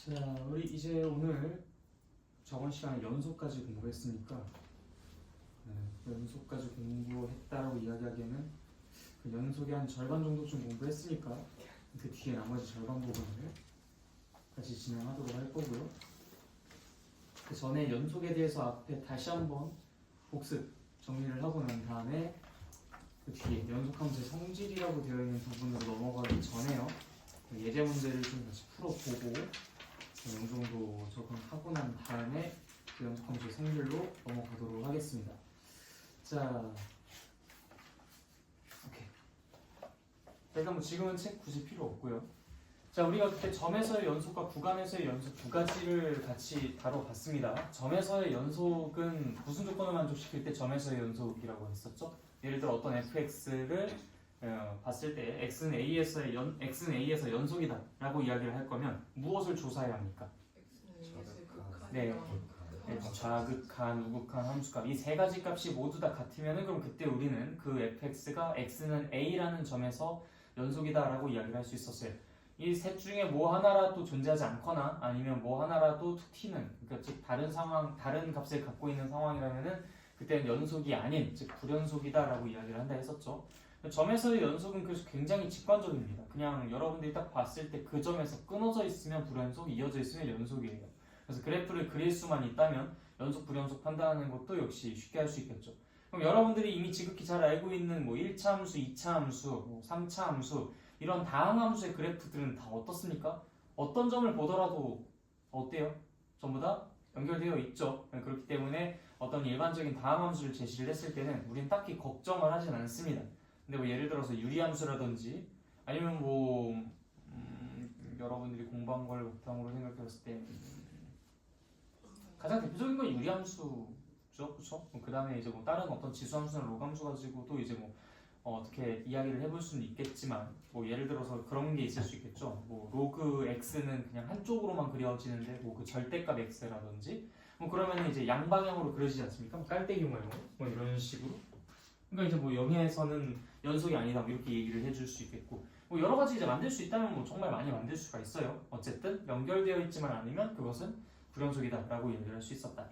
자, 우리 이제 오늘 저번 시간에 연소까지 공부했으니까 연소까지 공부했다라고 이야기하기에는 그 연속의 한 절반 정도쯤 공부했으니까 그 뒤에 나머지 절반 부분을 다시 진행하도록 할 거고요. 그 전에 연속에 대해서 앞에 다시 한번 복습 정리를 하고 난 다음에 그 뒤에 연속함수의 성질이라고 되어 있는 부분으로 넘어가기 전에요. 예제 문제를 좀 다시 풀어보고 어느 정도 적응하고 난 다음에 그 연속함수의 성질로 넘어가도록 하겠습니다. 자, 오케이. 일단 뭐 지금은 책 굳이 필요 없고요. 자, 우리가 그때 점에서의 연속과 구간에서의 연속 두 가지를 같이 다뤄봤습니다. 점에서의 연속은 무슨 조건을 만족시킬 때 점에서의 연속이라고 했었죠? 예를 들어 어떤 fx를 봤을 때 x는 a에서 연속이다 라고 이야기를 할 거면 무엇을 조사해야 합니까? 네, 좌극한, 우극한, 함수값 이 세 가지 값이 모두 다 같으면은 그럼 그때 우리는 그 fx가 x는 a라는 점에서 연속이다 라고 이야기를 할 수 있었어요. 이 셋 중에 뭐 하나라도 존재하지 않거나 아니면 뭐 하나라도 툭 튀는, 그러니까 즉 다른 상황, 다른 값을 갖고 있는 상황이라면은 그때는 연속이 아닌, 즉 불연속이다 라고 이야기를 한다 했었죠. 점에서의 연속은 그래서 굉장히 직관적입니다. 그냥 여러분들이 딱 봤을 때 그 점에서 끊어져 있으면 불연속, 이어져 있으면 연속이에요. 그래서 그래프를 그릴 수만 있다면 연속, 불연속 판단하는 것도 역시 쉽게 할 수 있겠죠. 그럼 여러분들이 이미 지극히 잘 알고 있는 뭐 1차 함수, 2차 함수, 뭐 3차 함수 이런 다항함수의 그래프들은 다 어떻습니까? 어떤 점을 보더라도 어때요? 전부 다 연결되어 있죠. 그렇기 때문에 어떤 일반적인 다항함수를 제시를 했을 때는 우린 딱히 걱정을 하진 않습니다. 근데 뭐 예를 들어서 유리함수라든지 아니면 뭐 여러분들이 공부한 걸 바탕으로 생각했을 때 가장 대표적인 건 유리함수죠, 그렇죠? 그 다음에 이제 뭐 다른 어떤 지수함수나 로함수 가지고도 이제 뭐 어떻게 이야기를 해볼 수는 있겠지만 뭐 예를 들어서 그런 게 있을 수 있겠죠. 뭐 로그 x는 그냥 한쪽으로만 그려지는데 뭐 그 절대값 x라든지 뭐 그러면 이제 양방향으로 그려지지 않습니까? 깔때기 모양 뭐 이런 식으로. 그러니까 이제 뭐 영에서는 연속이 아니다 뭐 이렇게 얘기를 해줄 수 있겠고 뭐 여러 가지 이제 만들 수 있다면 뭐 정말 많이 만들 수가 있어요. 어쨌든 연결되어 있지만 않으면 그것은 불연속이다라고 얘기를 할 수 있었다.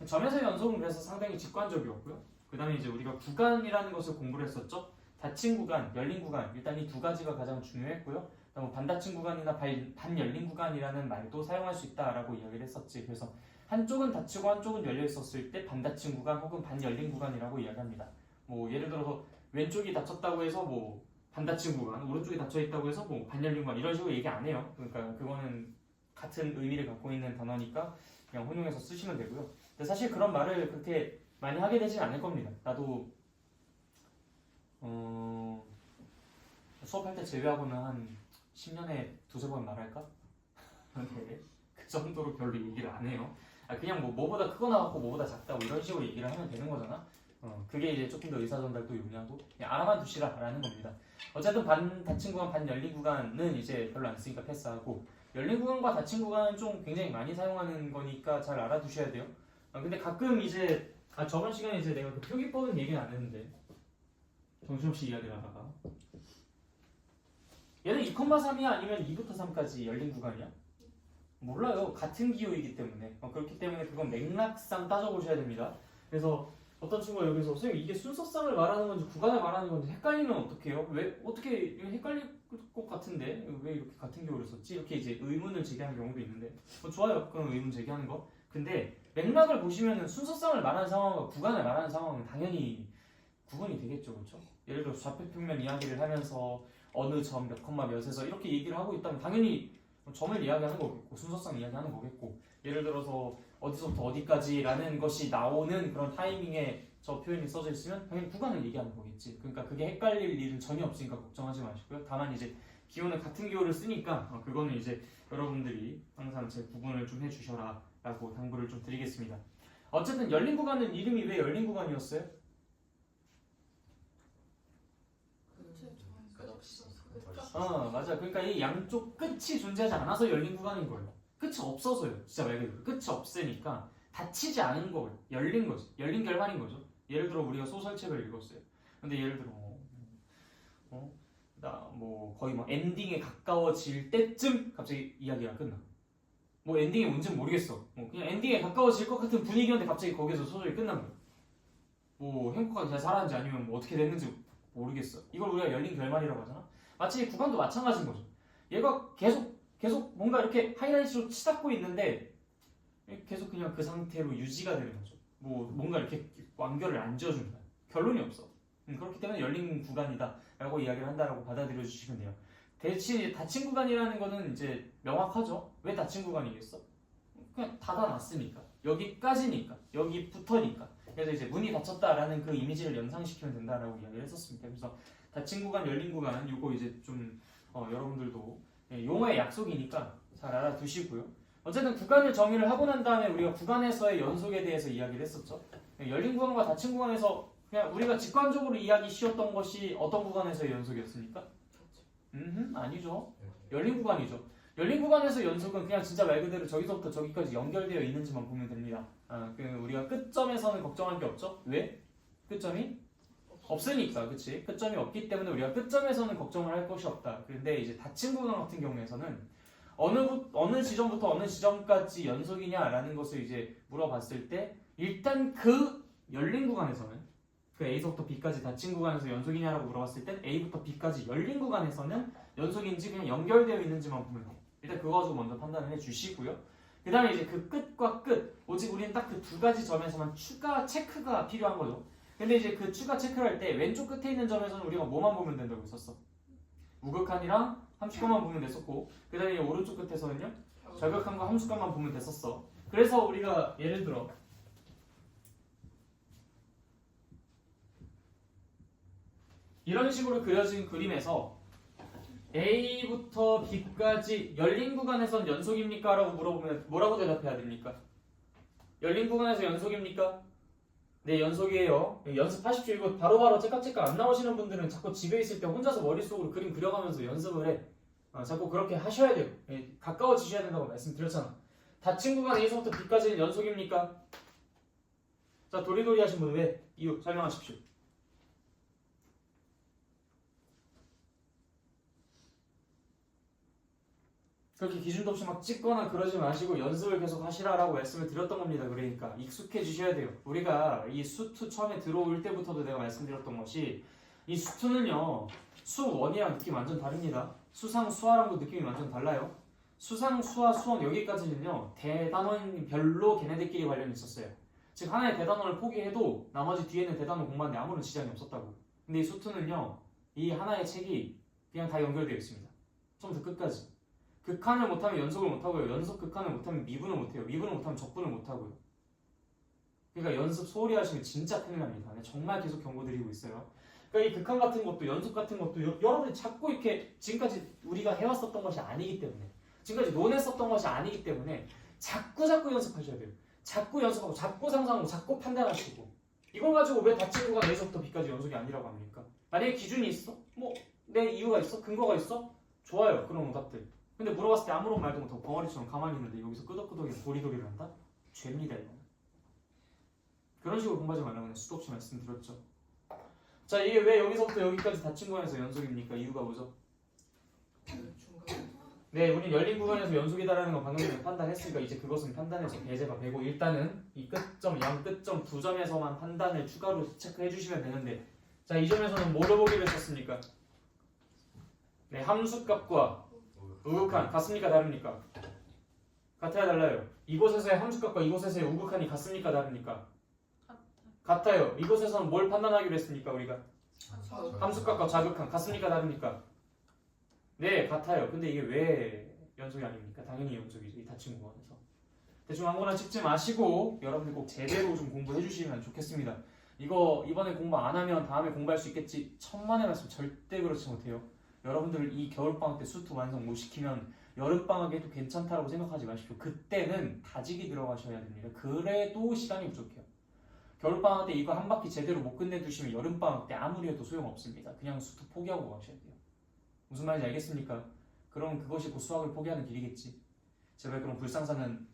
점에서의 연속은 그래서 상당히 직관적이었고요. 그 다음에 이제 우리가 구간이라는 것을 공부를 했었죠. 닫힌 구간, 열린 구간 일단 이 두 가지가 가장 중요했고요. 그다음 반닫힌 구간이나 반열린 구간이라는 말도 사용할 수 있다라고 이야기를 했었지. 그래서 한쪽은 닫히고 한쪽은 열려 있었을 때 반닫힌 구간 혹은 반열린 구간이라고 이야기합니다. 뭐 예를 들어서 왼쪽이 닫혔다고 해서 뭐 반닫힌 구간, 오른쪽이 닫혀 있다고 해서 뭐 반열린 구간 이런 식으로 얘기 안 해요. 그러니까 그거는 같은 의미를 갖고 있는 단어니까 그냥 혼용해서 쓰시면 되고요. 근데 사실 그런 말을 그렇게 많이 하게 되진 않을 겁니다. 나도 수업할 때 제외하고는 한 10년에 두세 번 말할까? 네. 그 정도로 별로 얘기를 안 해요. 그냥 뭐보다 크거나 같고 뭐보다 작다고 이런 식으로 얘기를 하면 되는 거잖아. 그게 이제 조금 더 의사전달도 용이하고 그냥 알아만 두시라라는 겁니다. 어쨌든 닫힌 구간, 반 열린 구간은 이제 별로 안 쓰니까 패스하고 열린 구간과 닫힌 구간은 좀 굉장히 많이 사용하는 거니까 잘 알아두셔야 돼요. 근데 가끔 이제 저번 시간에 이제 내가 그 표기법은 얘기는 안 했는데 정신없이 이야기를 하다가 얘는 2,3이야 아니면 2부터 3까지 열린 구간이야? 몰라요. 같은 기호이기 때문에 그렇기 때문에 그건 맥락상 따져보셔야 됩니다. 그래서 어떤 친구가 여기서 선생님 이게 순서상을 말하는 건지 구간을 말하는 건지 헷갈리면 어떡해요? 왜 어떻게 헷갈릴 것 같은데 왜 이렇게 같은 기호를 썼지? 이렇게 이제 의문을 제기하는 경우도 있는데 좋아요. 그런 의문 제기하는 거. 근데 맥락을 보시면은 순서상을 말하는 상황과 구간을 말하는 상황은 당연히 구분이 되겠죠, 그렇죠? 예를 들어 좌표평면 이야기를 하면서 어느 점 몇 컴마 몇에서 이렇게 얘기를 하고 있다면 당연히 점을 이야기하는 거겠고 순서상 이야기하는 거겠고 예를 들어서 어디서부터 어디까지라는 것이 나오는 그런 타이밍에 저 표현이 써져 있으면 당연히 구간을 얘기하는 거겠지. 그러니까 그게 헷갈릴 일은 전혀 없으니까 걱정하지 마시고요. 다만 이제 기호는 같은 기호를 쓰니까 그거는 이제 여러분들이 항상 제 구분을 좀 해주셔라 라고 당부를 좀 드리겠습니다. 어쨌든 열린 구간은 이름이 왜 열린 구간이었어요? 맞아. 그러니까 이 양쪽 끝이 존재하지 않아서 열린 구간인 거예요. 끝이 없어서요. 진짜 말 그대로 끝이 없으니까 닫히지 않은 걸 열린 거지. 열린 결말인 거죠. 예를 들어 우리가 소설책을 읽었어요. 근데 예를 들어 나 뭐 거의 뭐 엔딩에 가까워질 때쯤 갑자기 이야기가 끝나. 뭐 엔딩이 뭔지는 모르겠어. 그냥 엔딩에 가까워질 것 같은 분위기였는데 갑자기 거기서 소설이 끝난 거야. 뭐 행복하게 잘 살았는지 아니면 뭐 어떻게 됐는지 모르겠어. 이걸 우리가 열린 결말이라고 하잖아. 마치 이 구간도 마찬가지인 거죠. 얘가 계속 뭔가 이렇게 하이라이트로 치닫고 있는데 계속 그냥 그 상태로 유지가 되는 거죠. 뭐 뭔가 이렇게 완결을 안 지어준다. 결론이 없어. 그렇기 때문에 열린 구간이다 라고 이야기를 한다라고 받아들여 주시면 돼요. 대신 닫힌 구간이라는 거는 이제 명확하죠. 왜 닫힌 구간이겠어? 그냥 닫아놨으니까. 여기까지니까. 여기부터니까. 그래서 이제 문이 닫혔다라는 그 이미지를 연상시키면 된다라고 이야기를 했었습니다. 그래서 닫힌 구간, 열린 구간, 요거 이제 좀 여러분들도 용어의 약속이니까 잘 알아두시고요. 어쨌든 구간을 정의를 하고 난 다음에 우리가 구간에서의 연속에 대해서 이야기를 했었죠. 열린 구간과 닫힌 구간에서 그냥 우리가 직관적으로 이야기 쉬웠던 것이 어떤 구간에서의 연속이었습니까? 아니죠. 열린 구간이죠. 열린 구간에서 연속은 그냥 진짜 말 그대로 저기서부터 저기까지 연결되어 있는지만 보면 됩니다. 우리가 끝점에서는 걱정할 게 없죠. 왜? 끝점이 없으니까, 그치? 끝점이 없기 때문에 우리가 끝점에서는 걱정을 할 것이 없다. 그런데 이제 닫힌 구간 같은 경우에서는 어느 지점부터 어느 지점까지 연속이냐라는 것을 이제 물어봤을 때 일단 그 열린 구간에서는 그 A서부터 B까지 닫힌 구간에서 연속이냐라고 물어봤을 땐 A부터 B까지 열린 구간에서는 연속인지 그냥 연결되어 있는지만 보면 돼요. 일단 그거 가지고 먼저 판단을 해주시고요. 그 다음에 이제 그 끝과 끝, 오직 우리는 딱 그 두 가지 점에서만 추가 체크가 필요한 거죠. 근데 이제 그 추가 체크를 할 때 왼쪽 끝에 있는 점에서는 우리가 뭐만 보면 된다고 했었어? 우극한이랑 함수값만 보면 됐었고, 그 다음에 오른쪽 끝에서는요 절벽한과 함수값만 보면 됐었어. 그래서 우리가 예를 들어 이런 식으로 그려진 그림에서 A부터 B까지 열린 구간에선 연속입니까? 라고 물어보면 뭐라고 대답해야 됩니까? 열린 구간에서 연속입니까? 네, 연속이에요. 연습하십시오. 이거 바로바로 째깍째깍 안 나오시는 분들은 자꾸 집에 있을 때 혼자서 머릿속으로 그림 그려가면서 연습을 해. 자꾸 그렇게 하셔야 돼요. 가까워지셔야 된다고 말씀드렸잖아. 닫힌 구간 A서부터 B까지는 연속입니까? 자, 도리도리 하신 분 왜? 이유 설명하십시오. 그렇게 기준도 없이 막 찍거나 그러지 마시고 연습을 계속 하시라라고 말씀을 드렸던 겁니다. 그러니까 익숙해지셔야 돼요. 우리가 이 수2 처음에 들어올 때부터도 내가 말씀드렸던 것이 이 수2는요 수1이랑 느낌이 완전 다릅니다. 수상, 수하랑도 느낌이 완전 달라요. 수상, 수하, 수원 여기까지는요 대단원별로 걔네들끼리 관련이 있었어요. 즉 하나의 대단원을 포기해도 나머지 뒤에 있는 대단원 공부하는데 아무런 지장이 없었다고. 근데 이 수2는요 이 하나의 책이 그냥 다 연결되어 있습니다. 처음부터 끝까지. 극한을 못하면 연속을 못하고요. 연속 극한을 못하면 미분을 못해요. 미분을 못하면 적분을 못하고요. 그러니까 연습 소홀히 하시면 진짜 큰일 납니다. 정말 계속 경고드리고 있어요. 그러니까 이 극한 같은 것도 연속 같은 것도 여러분이 자꾸 이렇게 지금까지 우리가 해왔었던 것이 아니기 때문에 지금까지 논했었던 것이 아니기 때문에 자꾸 연습하셔야 돼요. 자꾸 연습하고 자꾸 상상하고 자꾸 판단하시고 이걸 가지고 왜 닫힌 구간 A서부터 B까지 연속이 아니라고 합니까? 만약에 기준이 있어? 뭐 내 이유가 있어? 근거가 있어? 좋아요. 그런 오답들. 근데 물어봤을 때 아무런 말도 못하고 벙어리처럼 가만히 있는데 여기서 끄덕끄덕이 도리도리를 한다? 죄입니다 이거. 그런 식으로 공부하지 말라고 수도 없이 말씀드렸죠. 자, 이게 왜 여기서부터 여기까지 닫힌 구간에서 연속입니까? 이유가 뭐죠? 네, 우린 열린 구간에서 연속이다라는 거 방금 전에 판단했으니까 이제 그것은 판단해서 배제가 되고 일단은 이 끝점, 양 끝점 두 점에서만 판단을 추가로 체크해 주시면 되는데 자, 이 점에서는 뭐를 보기로 했었습니까? 네, 함수값과 우극한 같습니까? 다릅니까? 같아야 달라요. 이곳에서의 함수값과 이곳에서의 우극한이 같습니까? 다릅니까? 같아요. 이곳에서는 뭘 판단하기로 했습니까? 우리가 함수값과 좌극한 같습니까? 다릅니까? 네, 같아요. 근데 이게 왜 연속이 아닙니까? 당연히 연속이죠. 이 닫힌 구간에서. 대충 아무거나 찍지 마시고 여러분들 꼭 제대로 좀 공부해 주시면 좋겠습니다. 이거 이번에 공부 안 하면 다음에 공부할 수 있겠지 천만의 말씀 절대 그렇지 못해요. 여러분들 이 겨울방학 때 수트 완성 못 시키면 여름방학에 해도 괜찮다라고 생각하지 마십시오. 그때는 다지기 들어가셔야 됩니다. 그래도 시간이 부족해요. 겨울방학 때 이거 한 바퀴 제대로 못 끝내두시면 여름방학 때 아무리 해도 소용없습니다. 그냥 수트 포기하고 가셔야 돼요. 무슨 말인지 알겠습니까? 그럼 그것이 곧 수학을 포기하는 길이겠지. 제발 그런 불상사는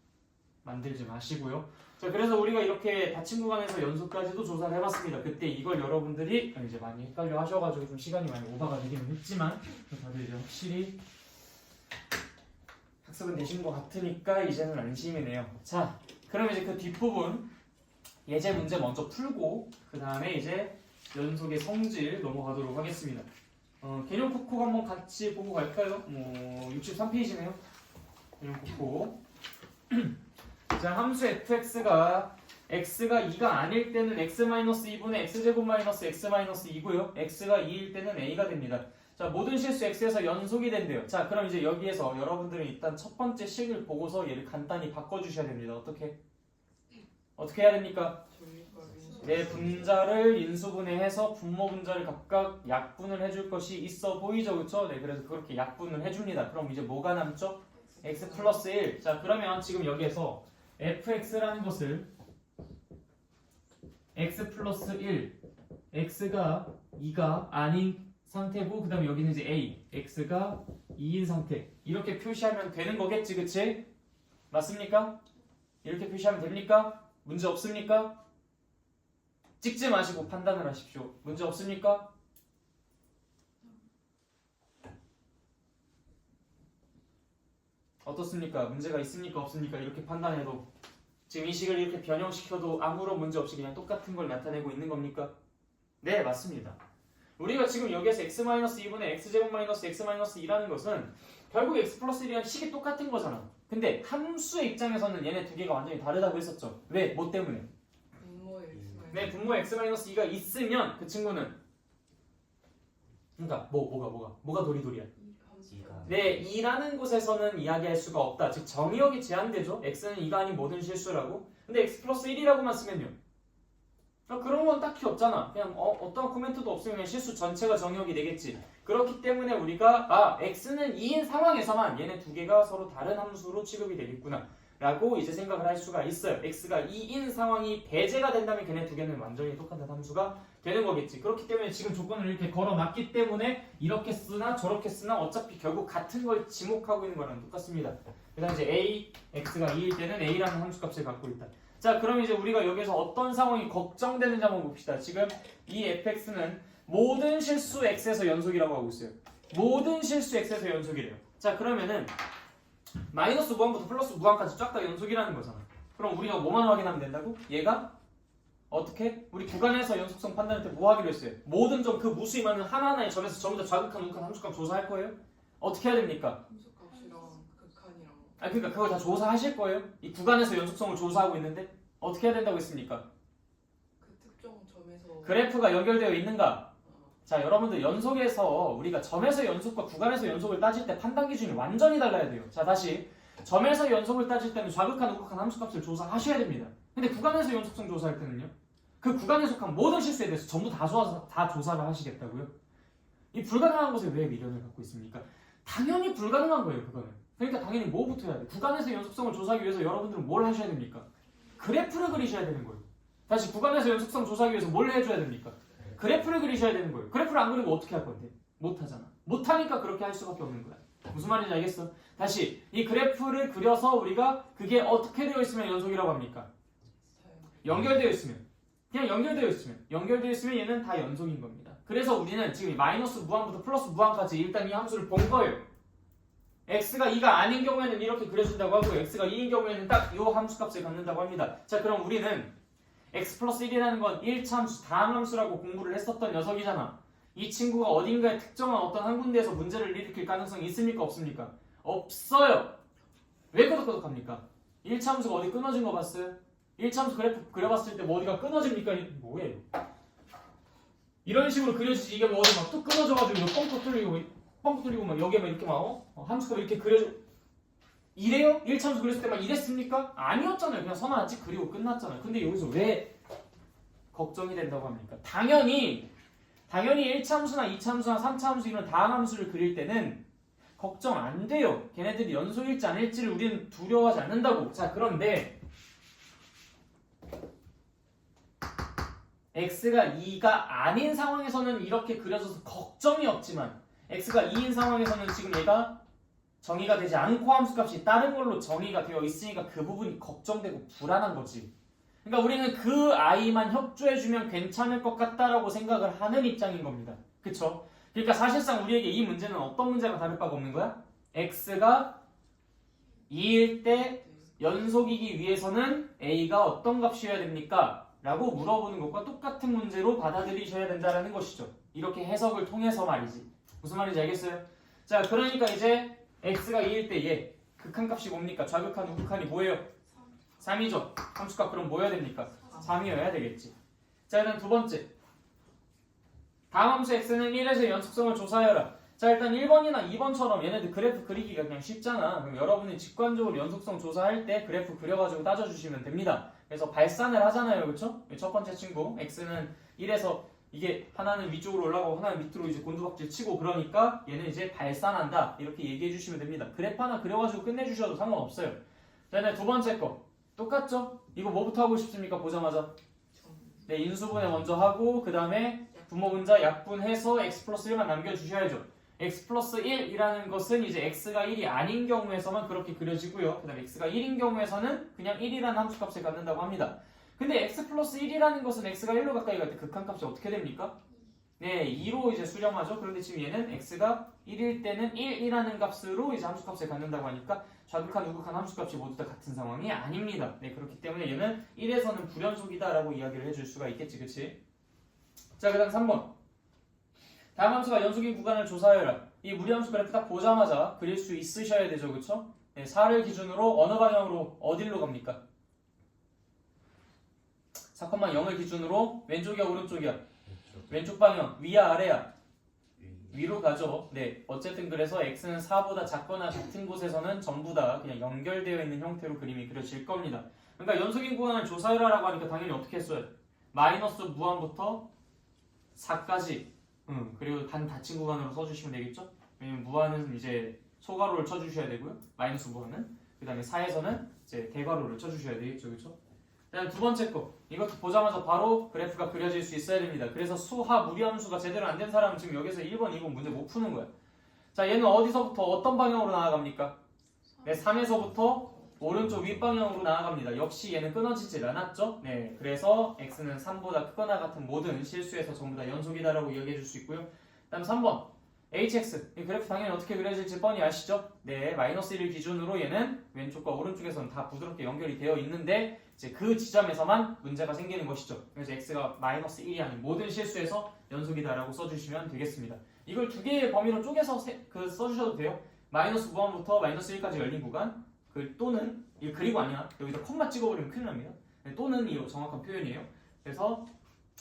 만들지 마시고요. 자, 그래서 우리가 이렇게 닫힌 구간에서 연속까지도 조사를 해봤습니다. 그때 이걸 여러분들이 이제 많이 헷갈려 하셔가지고 좀 시간이 많이 오버가 되기는 했지만 다들 이제 확실히 학습은 되신 것 같으니까 이제는 안심이네요. 자, 그럼 이제 그 뒷부분 예제 문제 먼저 풀고 그 다음에 이제 연속의 성질 넘어가도록 하겠습니다. 개념 코코 한번 같이 보고 갈까요? 63페이지네요. 개념 코코. 자, 함수 fx가 x가 2가 아닐 때는 x-2분의 x제곱 마이너스 x-2고요. x가 2일 때는 a가 됩니다. 자, 모든 실수 x에서 연속이 된대요. 자, 그럼 이제 여기에서 여러분들은 일단 첫 번째 식을 보고서 얘를 간단히 바꿔주셔야 됩니다. 어떻게 해야 됩니까? 네, 분자를 인수분해해서 분모 분자를 각각 약분을 해줄 것이 있어 보이죠, 그렇죠? 네, 그래서 그렇게 약분을 해줍니다. 그럼 이제 뭐가 남죠? x 플러스 1. 자, 그러면 지금 여기에서 fx라는 것을 x 플러스 1, x가 2가 아닌 상태고 그 다음에 여기는 이제 a, x가 2인 상태 이렇게 표시하면 되는 거겠지, 그치? 맞습니까? 이렇게 표시하면 됩니까? 문제 없습니까? 찍지 마시고 판단을 하십시오. 문제 없습니까? 어떻습니까? 문제가 있습니까? 없습니까? 이렇게 판단해도 지금 이 식을 이렇게 변형시켜도 아무런 문제 없이 그냥 똑같은 걸 나타내고 있는 겁니까? 네, 맞습니다. 우리가 지금 여기에서 x-2분의 x제곱 마이너스 x-2라는 것은 결국 x 플러스 1이랑 식이 똑같은 거잖아. 근데 함수의 입장에서는 얘네 두 개가 완전히 다르다고 했었죠. 왜? 뭐 때문에? 네, 분모 x-2가 있으면 그 친구는 그러니까 뭐가 도리도리야? 네, 2라는 곳에서는 이야기할 수가 없다. 즉 정의역이 제한되죠. x는 2가 아닌 모든 실수라고. 근데 x 플러스 1이라고만 쓰면요. 그런 건 딱히 없잖아. 그냥 어떤 코멘트도 없으면 그냥 실수 전체가 정의역이 되겠지. 그렇기 때문에 우리가 x는 2인 상황에서만 얘네 두 개가 서로 다른 함수로 취급이 되겠구나 라고 이제 생각을 할 수가 있어요. x가 2인 상황이 배제가 된다면 걔네 두 개는 완전히 똑같은 함수가 되는 거겠지. 그렇기 때문에 지금 조건을 이렇게 걸어놨기 때문에 이렇게 쓰나 저렇게 쓰나 어차피 결국 같은 걸 지목하고 있는 거랑 똑같습니다. 그다음 이제 a, x가 2일 때는 a라는 함수값을 갖고 있다. 자, 그럼 이제 우리가 여기서 어떤 상황이 걱정되는지 한번 봅시다. 지금 이 fx는 모든 실수 x에서 연속이라고 하고 있어요. 모든 실수 x에서 연속이래요. 자, 그러면은 마이너스 무한부터 플러스 무한까지 쫙 다 연속이라는 거잖아. 그럼 우리가 뭐만 확인하면 된다고? 얘가 어떻게? 우리 구간에서 연속성 판단할 때 뭐 하기로 했어요? 모든 점 그 무수히 많은 하나하나의 점에서 전부 다 좌극한 우극한 함수값 조사할 거예요? 어떻게 해야 됩니까? 함수값이랑 극한이랑 그러니까 그걸 다 조사하실 거예요? 이 구간에서 연속성을 조사하고 있는데 어떻게 해야 된다고 했습니까? 그 특정 점에서 그래프가 연결되어 있는가? 자, 여러분들 연속에서 우리가 점에서 연속과 구간에서 연속을 따질 때 판단 기준이 완전히 달라야 돼요. 자, 다시 점에서 연속을 따질 때는 좌극한 우극한 함수값을 조사하셔야 됩니다. 근데 구간에서 연속성 조사할 때는요? 그 구간에 속한 모든 실수에 대해서 전부 다 조사를 하시겠다고요? 이 불가능한 것에 왜 미련을 갖고 있습니까? 당연히 불가능한 거예요, 그거는. 그러니까 당연히 뭐부터 해야 돼? 구간에서 연속성을 조사하기 위해서 여러분들은 뭘 하셔야 됩니까? 그래프를 그리셔야 되는 거예요. 다시 구간에서 연속성 조사하기 위해서 뭘 해줘야 됩니까? 그래프를 그리셔야 되는 거예요. 그래프를 안 그리고 어떻게 할 건데? 못 하잖아. 못 하니까 그렇게 할 수밖에 없는 거야. 무슨 말인지 알겠어? 다시 이 그래프를 그려서 우리가 그게 어떻게 되어 있으면 연속이라고 합니까? 연결되어 있으면. 그냥 연결되어 있으면 얘는 다 연속인 겁니다. 그래서 우리는 지금 마이너스 무한부터 플러스 무한까지 일단 이 함수를 본 거예요. x가 2가 아닌 경우에는 이렇게 그려준다고 하고 x가 2인 경우에는 딱 이 함수값을 갖는다고 합니다. 자, 그럼 우리는 x 플러스 1이라는 건 1차 함수, 다함함수라고 공부를 했었던 녀석이잖아. 이 친구가 어딘가에 특정한 어떤 한 군데에서 문제를 일으킬 가능성이 있습니까? 없습니까? 없어요. 왜 끄덕끄덕합니까? 1차 함수가 어디 끊어진 거 봤어요? 1차 함수 그래프 그려봤을 때 뭐 어디가 끊어집니까? 뭐예요? 이런 식으로 그려지지. 이게 뭐 어디 막 뚝 끊어져가지고 이거 뻥 뚫리고 막 여기에 막 이렇게 막 함수가 이렇게 그려져. 이래요? 1차 함수 그렸을 때 막 이랬습니까? 아니었잖아요. 그냥 선 하나 찍 그리고 끝났잖아요. 근데 여기서 왜 걱정이 된다고 합니까? 당연히 1차 함수나 2차 함수나 3차 함수 이런 다항 함수를 그릴 때는 걱정 안 돼요. 걔네들이 연속일지 아닐지를 우리는 두려워하지 않는다고. 자, 그런데 x가 2가 아닌 상황에서는 이렇게 그려져서 걱정이 없지만 x가 2인 상황에서는 지금 얘가 정의가 되지 않고 함수값이 다른 걸로 정의가 되어 있으니까 그 부분이 걱정되고 불안한 거지. 그러니까 우리는 그 아이만 협조해주면 괜찮을 것 같다라고 생각을 하는 입장인 겁니다. 그쵸? 그러니까 사실상 우리에게 이 문제는 어떤 문제랑 다를 바가 없는 거야? x가 2일 때 연속이기 위해서는 a가 어떤 값이어야 됩니까? 라고 물어보는 것과 똑같은 문제로 받아들이셔야 된다는 것이죠. 이렇게 해석을 통해서 말이지. 무슨 말인지 알겠어요? 자, 그러니까 이제 x가 2일 때 얘 극한값이 뭡니까? 좌극한, 우극한이 뭐예요? 3이죠. 함수값 그럼 뭐여야 됩니까? 3이어야 되겠지. 자, 일단 두 번째. 다음 함수 x는 1에서 연속성을 조사하여라. 자, 일단 1번이나 2번처럼 얘네들 그래프 그리기가 그냥 쉽잖아. 그럼 여러분이 직관적으로 연속성 조사할 때 그래프 그려가지고 따져주시면 됩니다. 그래서 발산을 하잖아요. 그쵸? 첫 번째 친구 x는 1에서 이게 하나는 위쪽으로 올라가고 하나는 밑으로 이제 곤두박질 치고 그러니까 얘는 이제 발산한다. 이렇게 얘기해 주시면 됩니다. 그래프 하나 그려가지고 끝내주셔도 상관없어요. 자, 이제 두 번째 거. 똑같죠? 이거 뭐부터 하고 싶습니까? 보자마자. 네, 인수분해 먼저 하고 그 다음에 분모분자 약분해서 x 플러스 1만 남겨주셔야죠. x 플러스 1이라는 것은 이제 x가 1이 아닌 경우에서만 그렇게 그려지고요. 그 다음에 x가 1인 경우에서는 그냥 1이라는 함수값을 갖는다고 합니다. 근데 x 플러스 1이라는 것은 x가 1로 가까이 갈 때 극한값이 어떻게 됩니까? 네, 2로 이제 수렴하죠. 그런데 지금 얘는 x가 1일 때는 1이라는 값으로 이제 함수값을 갖는다고 하니까 좌극한, 우극한 함수값이 모두 다 같은 상황이 아닙니다. 네, 그렇기 때문에 얘는 1에서는 불연속이다라고 이야기를 해줄 수가 있겠지, 그치? 자, 그 다음 3번. 다음 함수가 연속인 구간을 조사하여라. 이 무리함수 그래프 딱 보자마자 그릴 수 있으셔야 되죠, 그쵸? 네, 4를 기준으로 어느 방향으로 어디로 갑니까? 4,0을 기준으로 왼쪽이야, 오른쪽이야? 왼쪽 방향, 위야, 아래야? 위로 가죠. 네, 어쨌든 그래서 x는 4보다 작거나 같은 곳에서는 전부 다 그냥 연결되어 있는 형태로 그림이 그려질 겁니다. 그러니까 연속인 구간을 조사해라라고 하니까 당연히 어떻게 써요? 마이너스 무한부터 4까지 그리고 단 닫힌 구간으로 써주시면 되겠죠? 왜냐면 무한은 이제 소괄호를 쳐주셔야 되고요. 마이너스 무한은 그 다음에 4에서는 이제 대괄호를 쳐주셔야 되겠죠, 그렇죠? 그다음 두 번째 거 이것도 보자마자 바로 그래프가 그려질 수 있어야 됩니다. 그래서 수하 무리함수가 제대로 안 된 사람은 지금 여기서 1번, 2번 문제 못 푸는 거야. 자, 얘는 어디서부터 어떤 방향으로 나아갑니까? 네, 3에서부터 오른쪽 윗방향으로 나아갑니다. 역시 얘는 끊어지질 않았죠? 네, 그래서 x는 3보다 크거나 같은 모든 실수에서 전부 다 연속이다라고 이야기해 줄 수 있고요. 다음 3번 hx 이 그래프 당연히 어떻게 그려질지 뻔히 아시죠? 네, 마이너스 1을 기준으로 얘는 왼쪽과 오른쪽에서는 다 부드럽게 연결이 되어 있는데 이제 그 지점에서만 문제가 생기는 것이죠. 그래서 x가 마이너스 1이 아닌 모든 실수에서 연속이다라고 써주시면 되겠습니다. 이걸 두 개의 범위로 쪼개서 써주셔도 돼요. 마이너스 무한부터 마이너스 1까지 열린 구간 또는 이 그리고 아니야 여기다 콤마 찍어버리면 큰일 납니다. 또는 이 정확한 표현이에요. 그래서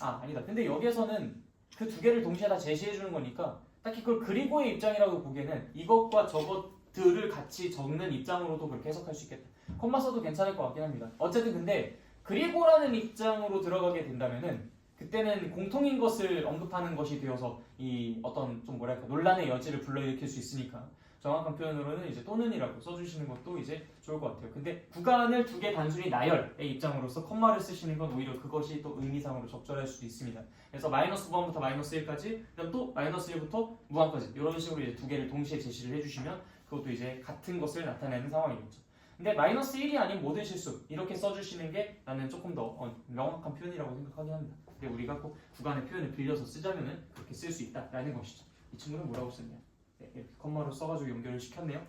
아니다. 근데 여기에서는 그 두 개를 동시에 다 제시해 주는 거니까 딱히 그걸 그리고의 입장이라고 보기에는 이것과 저것들을 같이 적는 입장으로도 그렇게 해석할 수 있겠다. 콤마 써도 괜찮을 것 같긴 합니다. 어쨌든 근데 그리고라는 입장으로 들어가게 된다면은 그때는 공통인 것을 언급하는 것이 되어서 이 어떤 좀 뭐랄까 논란의 여지를 불러일으킬 수 있으니까 정확한 표현으로는 이제 또는이라고 써주시는 것도 이제 좋을 것 같아요. 근데 구간을 두 개 단순히 나열의 입장으로서 콤마를 쓰시는 건 오히려 그것이 또 의미상으로 적절할 수도 있습니다. 그래서 마이너스 무한부터 마이너스 1까지 그다음 또 마이너스 1부터 무한까지 이런 식으로 이제 두 개를 동시에 제시를 해주시면 그것도 이제 같은 것을 나타내는 상황이겠죠. 근데 마이너스 1이 아닌 모든 실수 이렇게 써주시는 게 나는 조금 더 명확한 표현이라고 생각하긴 합니다. 근데 우리가 꼭 구간의 표현을 빌려서 쓰자면은 그렇게 쓸 수 있다라는 것이죠. 이 친구는 뭐라고 썼냐? 네, 이렇게 컴마로 써가지고 연결을 시켰네요.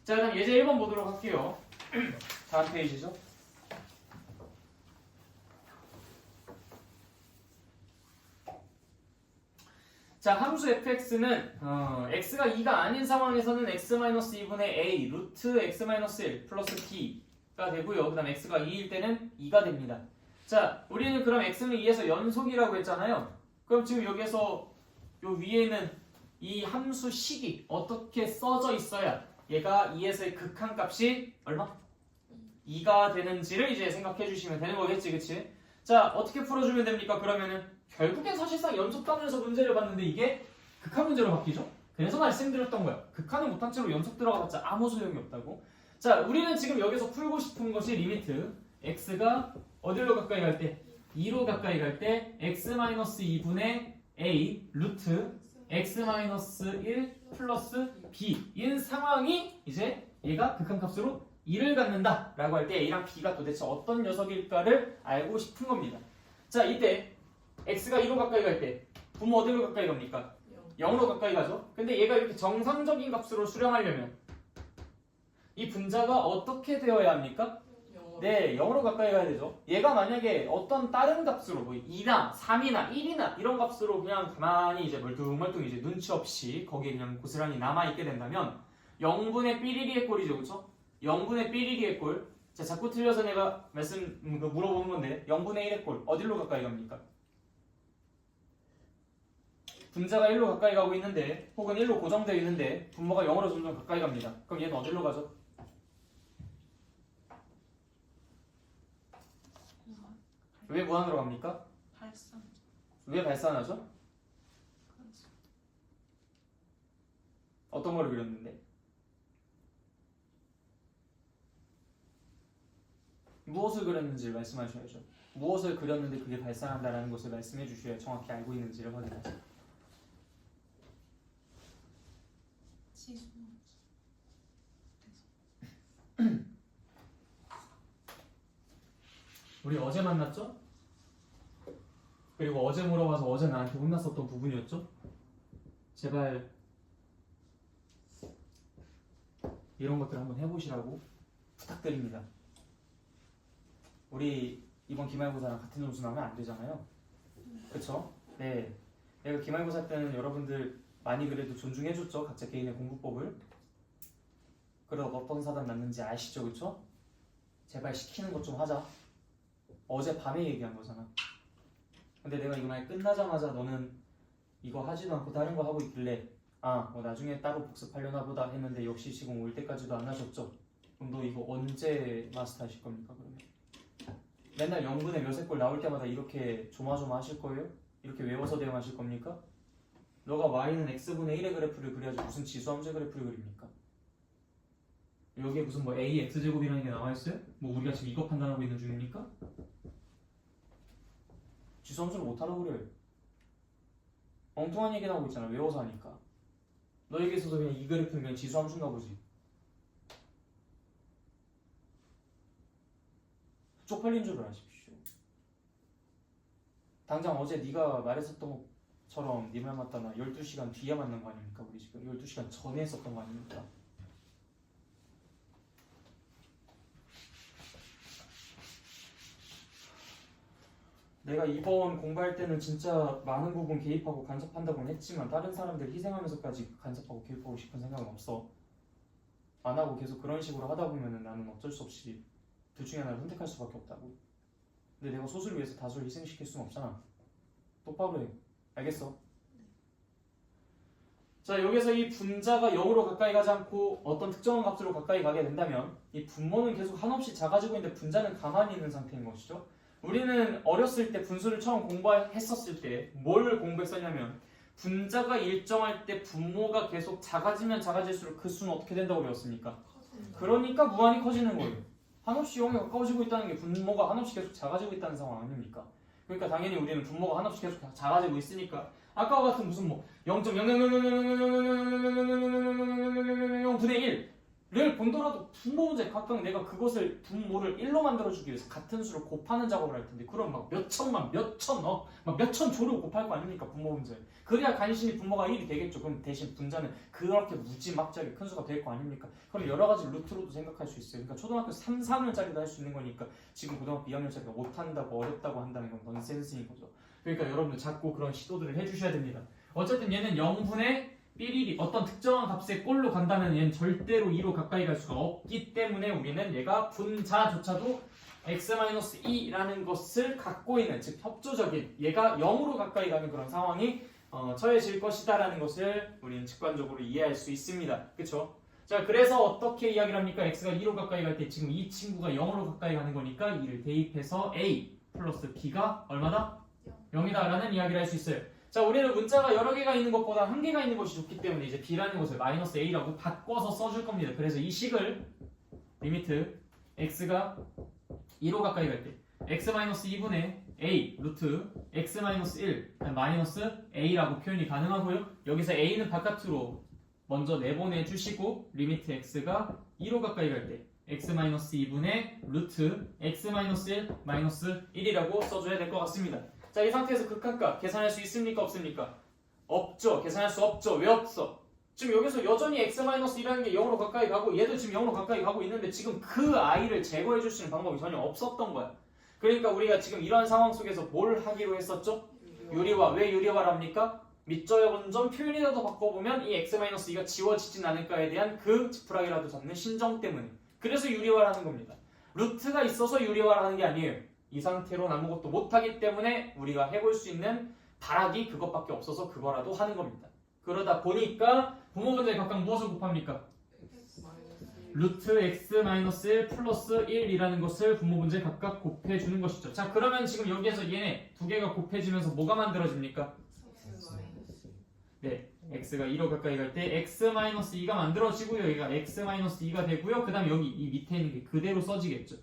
자, 그다음 예제 1번 보도록 할게요. 다음 페이지죠. 자, 함수 fx는 x가 2가 아닌 상황에서는 x-2분의 a 루트 x-1 플러스 t가 되고요. 그 다음 x가 2일 때는 2가 됩니다. 자, 우리는 그럼 x는 2에서 연속이라고 했잖아요. 그럼 지금 여기에서 요 위에는 이 함수 식이 어떻게 써져 있어야 얘가 2에서의 극한값이 얼마? 2가 되는지를 이제 생각해 주시면 되는 거겠지, 그치? 자, 어떻게 풀어주면 됩니까? 그러면은 결국엔 사실상 연속 단위에서 문제를 봤는데 이게 극한 문제로 바뀌죠? 그래서 말씀드렸던 거야. 극한을 못한 채로 연속 들어가봤자 아무 소용이 없다고. 자, 우리는 지금 여기서 풀고 싶은 것이 리미트 x가 어디로 가까이 갈 때? 2로 가까이 갈 때 x-2분의 a 루트 x-1 플러스 b인 상황이 이제 얘가 극한값으로 2를 갖는다 라고 할 때 a랑 b가 도대체 어떤 녀석일까를 알고 싶은 겁니다. 자, 이때 x가 2로 가까이 갈 때 분모 어디로 가까이 갑니까? 0으로 가까이 가죠. 근데 얘가 이렇게 정상적인 값으로 수렴하려면 이 분자가 어떻게 되어야 합니까? 영어로. 네, 0으로 가까이 가야 되죠. 얘가 만약에 어떤 다른 값으로 뭐 2나 3이나 1이나 이런 값으로 그냥 가만히 이제 멀뚱멀뚱 이제 눈치 없이 거기에 그냥 고스란히 남아있게 된다면 0분의 삐리리의 꼴이죠. 그쵸? 0분의 삐리리의 꼴. 자, 자꾸 틀려서 내가 물어보는 건데 0분의 1의 꼴 어디로 가까이 갑니까? 분자가 1로 가까이 가고 있는데 혹은 1로 고정되어 있는데 분모가 0으로 점점 가까이 갑니다. 그럼 얘는 어디로 가죠? 왜 무한으로 갑니까? 발산. 왜 발산하죠? 어떤 걸 그렸는데? 무엇을 그렸는지를 말씀하셔야죠. 무엇을 그렸는데 그게 발산한다라는 것을 말씀해 주셔야 정확히 알고 있는지를 확인하죠. 지수. 우리 어제 만났죠? 그리고 어제 물어봐서 어제 나한테 혼났었던 부분이었죠? 제발 이런 것들 한번 해보시라고 부탁드립니다. 우리 이번 기말고사랑 같은 점수 나오면 안 되잖아요. 그쵸? 네. 내가 기말고사 때는 여러분들 많이 그래도 존중해줬죠. 각자 개인의 공부법을. 그러다 어떤 사단 났는지 아시죠? 그쵸? 제발 시키는 것 좀 하자. 어제 밤에 얘기한 거잖아. 근데 내가 이거 만약 끝나자마자 너는 이거 하지도 않고 다른 거 하고 있길래 뭐 나중에 따로 복습하려나 보다 했는데 역시 지금 올 때까지도 안 하셨죠? 그럼 너 이거 언제 마스터 하실 겁니까 그러면? 맨날 0분의 몇의 꼴 나올 때마다 이렇게 조마조마 하실 거예요? 이렇게 외워서 대응하실 겁니까? 너가 y는 x분의 1의 그래프를 그려야지 무슨 지수함수의 그래프를 그립니까? 여기에 무슨 뭐 a x제곱이라는 게 나와있어요? 뭐 우리가 지금 이거 판단하고 있는 중입니까? 지수함수를 못하라고 그래요. 엉뚱한 얘기 나오고 있잖아. 외워서 하니까. 너에게 있어서 그냥 이 그래프는 그냥 지수함수인가 보지. 쪽팔린 줄을 아십시오. 당장 어제 네가 말했었던 것처럼 네 말 맞다 나 12시간 뒤에 만난 거 아닙니까? 우리 지금 12시간 전에 했었던 거 아닙니까? 내가 이번 공부할 때는 진짜 많은 부분 개입하고 간섭한다고는 했지만 다른 사람들 희생하면서까지 간섭하고 개입하고 싶은 생각은 없어. 안 하고 계속 그런 식으로 하다 보면은 나는 어쩔 수 없이 둘 중에 하나를 선택할 수밖에 없다고. 근데 내가 소수를 위해서 다수를 희생시킬 수는 없잖아. 똑바로 해. 알겠어? 자, 여기서 이 분자가 0으로 가까이 가지 않고 어떤 특정한 값으로 가까이 가게 된다면 이 분모는 계속 한없이 작아지고 있는데 분자는 가만히 있는 상태인 것이죠. 우리는 어렸을 때 분수를 처음 공부했었을 때 뭘 공부했었냐면 분자가 일정할 때 분모가 계속 작아지면 작아질수록 그 수는 어떻게 된다고 배웠습니까? 그러니까 무한히 커지는 거예요. 한없이 0에 가까워지고 있다는 게 분모가 한없이 계속 작아지고 있다는 상황 아닙니까? 그러니까 당연히 우리는 분모가 한없이 계속 작아지고 있으니까 아까와 같은 무슨 뭐 0.000000000000000000000000000000000000000000000000000000000000000000000000000000000000000000000000000000000000000000000000000000000000000000000000000000000000000000000000000000000000000000000000000000000000000000000000000000000000000000000000000 분모문제 각각 내가 그것을 분모를 1로 만들어주기 위해서 같은 수를 곱하는 작업을 할 텐데 그럼 막 막 몇천 조로 곱할 거 아닙니까 분모 문제. 그래야 간신히 분모가 1이 되겠죠. 그럼 대신 분자는 그렇게 무지막지하게 큰 수가 될 거 아닙니까? 그럼 여러 가지 루트로도 생각할 수 있어요. 그러니까 초등학교 3, 4학년짜리도 할 수 있는 거니까 지금 고등학교 2학년짜리가 못한다고 어렵다고 한다는 건 넌센스인 거죠. 그러니까 여러분들 자꾸 그런 시도들을 해주셔야 됩니다. 어쨌든 얘는 0분의 삐리리 어떤 특정한 값의 꼴로 간다면 얘는 절대로 2로 가까이 갈 수가 없기 때문에 우리는 얘가 분자조차도 x-2라는 것을 갖고 있는 즉 협조적인 얘가 0으로 가까이 가는 그런 상황이 처해질 것이다 라는 것을 우리는 직관적으로 이해할 수 있습니다. 그쵸? 자, 그래서 어떻게 이야기를 합니까? x가 2로 가까이 갈 때 지금 이 친구가 0으로 가까이 가는 거니까 2를 대입해서 a 플러스 b가 얼마다? 0이다 라는 이야기를 할 수 있어요. 자, 우리는 문자가 여러 개가 있는 것보다 한 개가 있는 것이 좋기 때문에 이제 b라는 것을 마이너스 a라고 바꿔서 써줄 겁니다. 그래서 이 식을 리미트 x가 2로 가까이 갈 때 x-2분의 a 루트 x-1 마이너스 a라고 표현이 가능하고요. 여기서 a는 바깥으로 먼저 내보내 주시고 리미트 x가 2로 가까이 갈 때 x-2분의 루트 x-1 마이너스 1이라고 써줘야 될 것 같습니다. 자, 이 상태에서 극한값 계산할 수 있습니까? 없습니까? 없죠. 계산할 수 없죠. 왜 없어? 지금 여기서 여전히 x-1이라는 게 0으로 가까이 가고 얘도 지금 0으로 가까이 가고 있는데 지금 그 i를 제거해 줄 수 있는 방법이 전혀 없었던 거야. 그러니까 우리가 지금 이런 상황 속에서 뭘 하기로 했었죠? 유리화. 왜 유리화를 합니까? 밑저의 본점 표현이라도 바꿔보면 이 x-2가 지워지진 않을까에 대한 그 지푸라기라도 잡는 신정 때문에. 그래서 유리화를 하는 겁니다. 루트가 있어서 유리화를 하는 게 아니에요. 이 상태로는 아무것도 못하기 때문에 우리가 해볼 수 있는 발악이 그것밖에 없어서 그거라도 하는 겁니다. 그러다 보니까 부모분들 각각 무엇을 곱합니까? 루트 x-1 플러스 1이라는 것을 분모분들 각각 곱해주는 것이죠. 자, 그러면 지금 여기에서 얘네 두 개가 곱해지면서 뭐가 만들어집니까? 네, x가 2로 가까이 갈 때 x-2가 만들어지고요. 여기가 x-2가 되고요. 그 다음에 여기 이 밑에 있는 게 그대로 써지겠죠.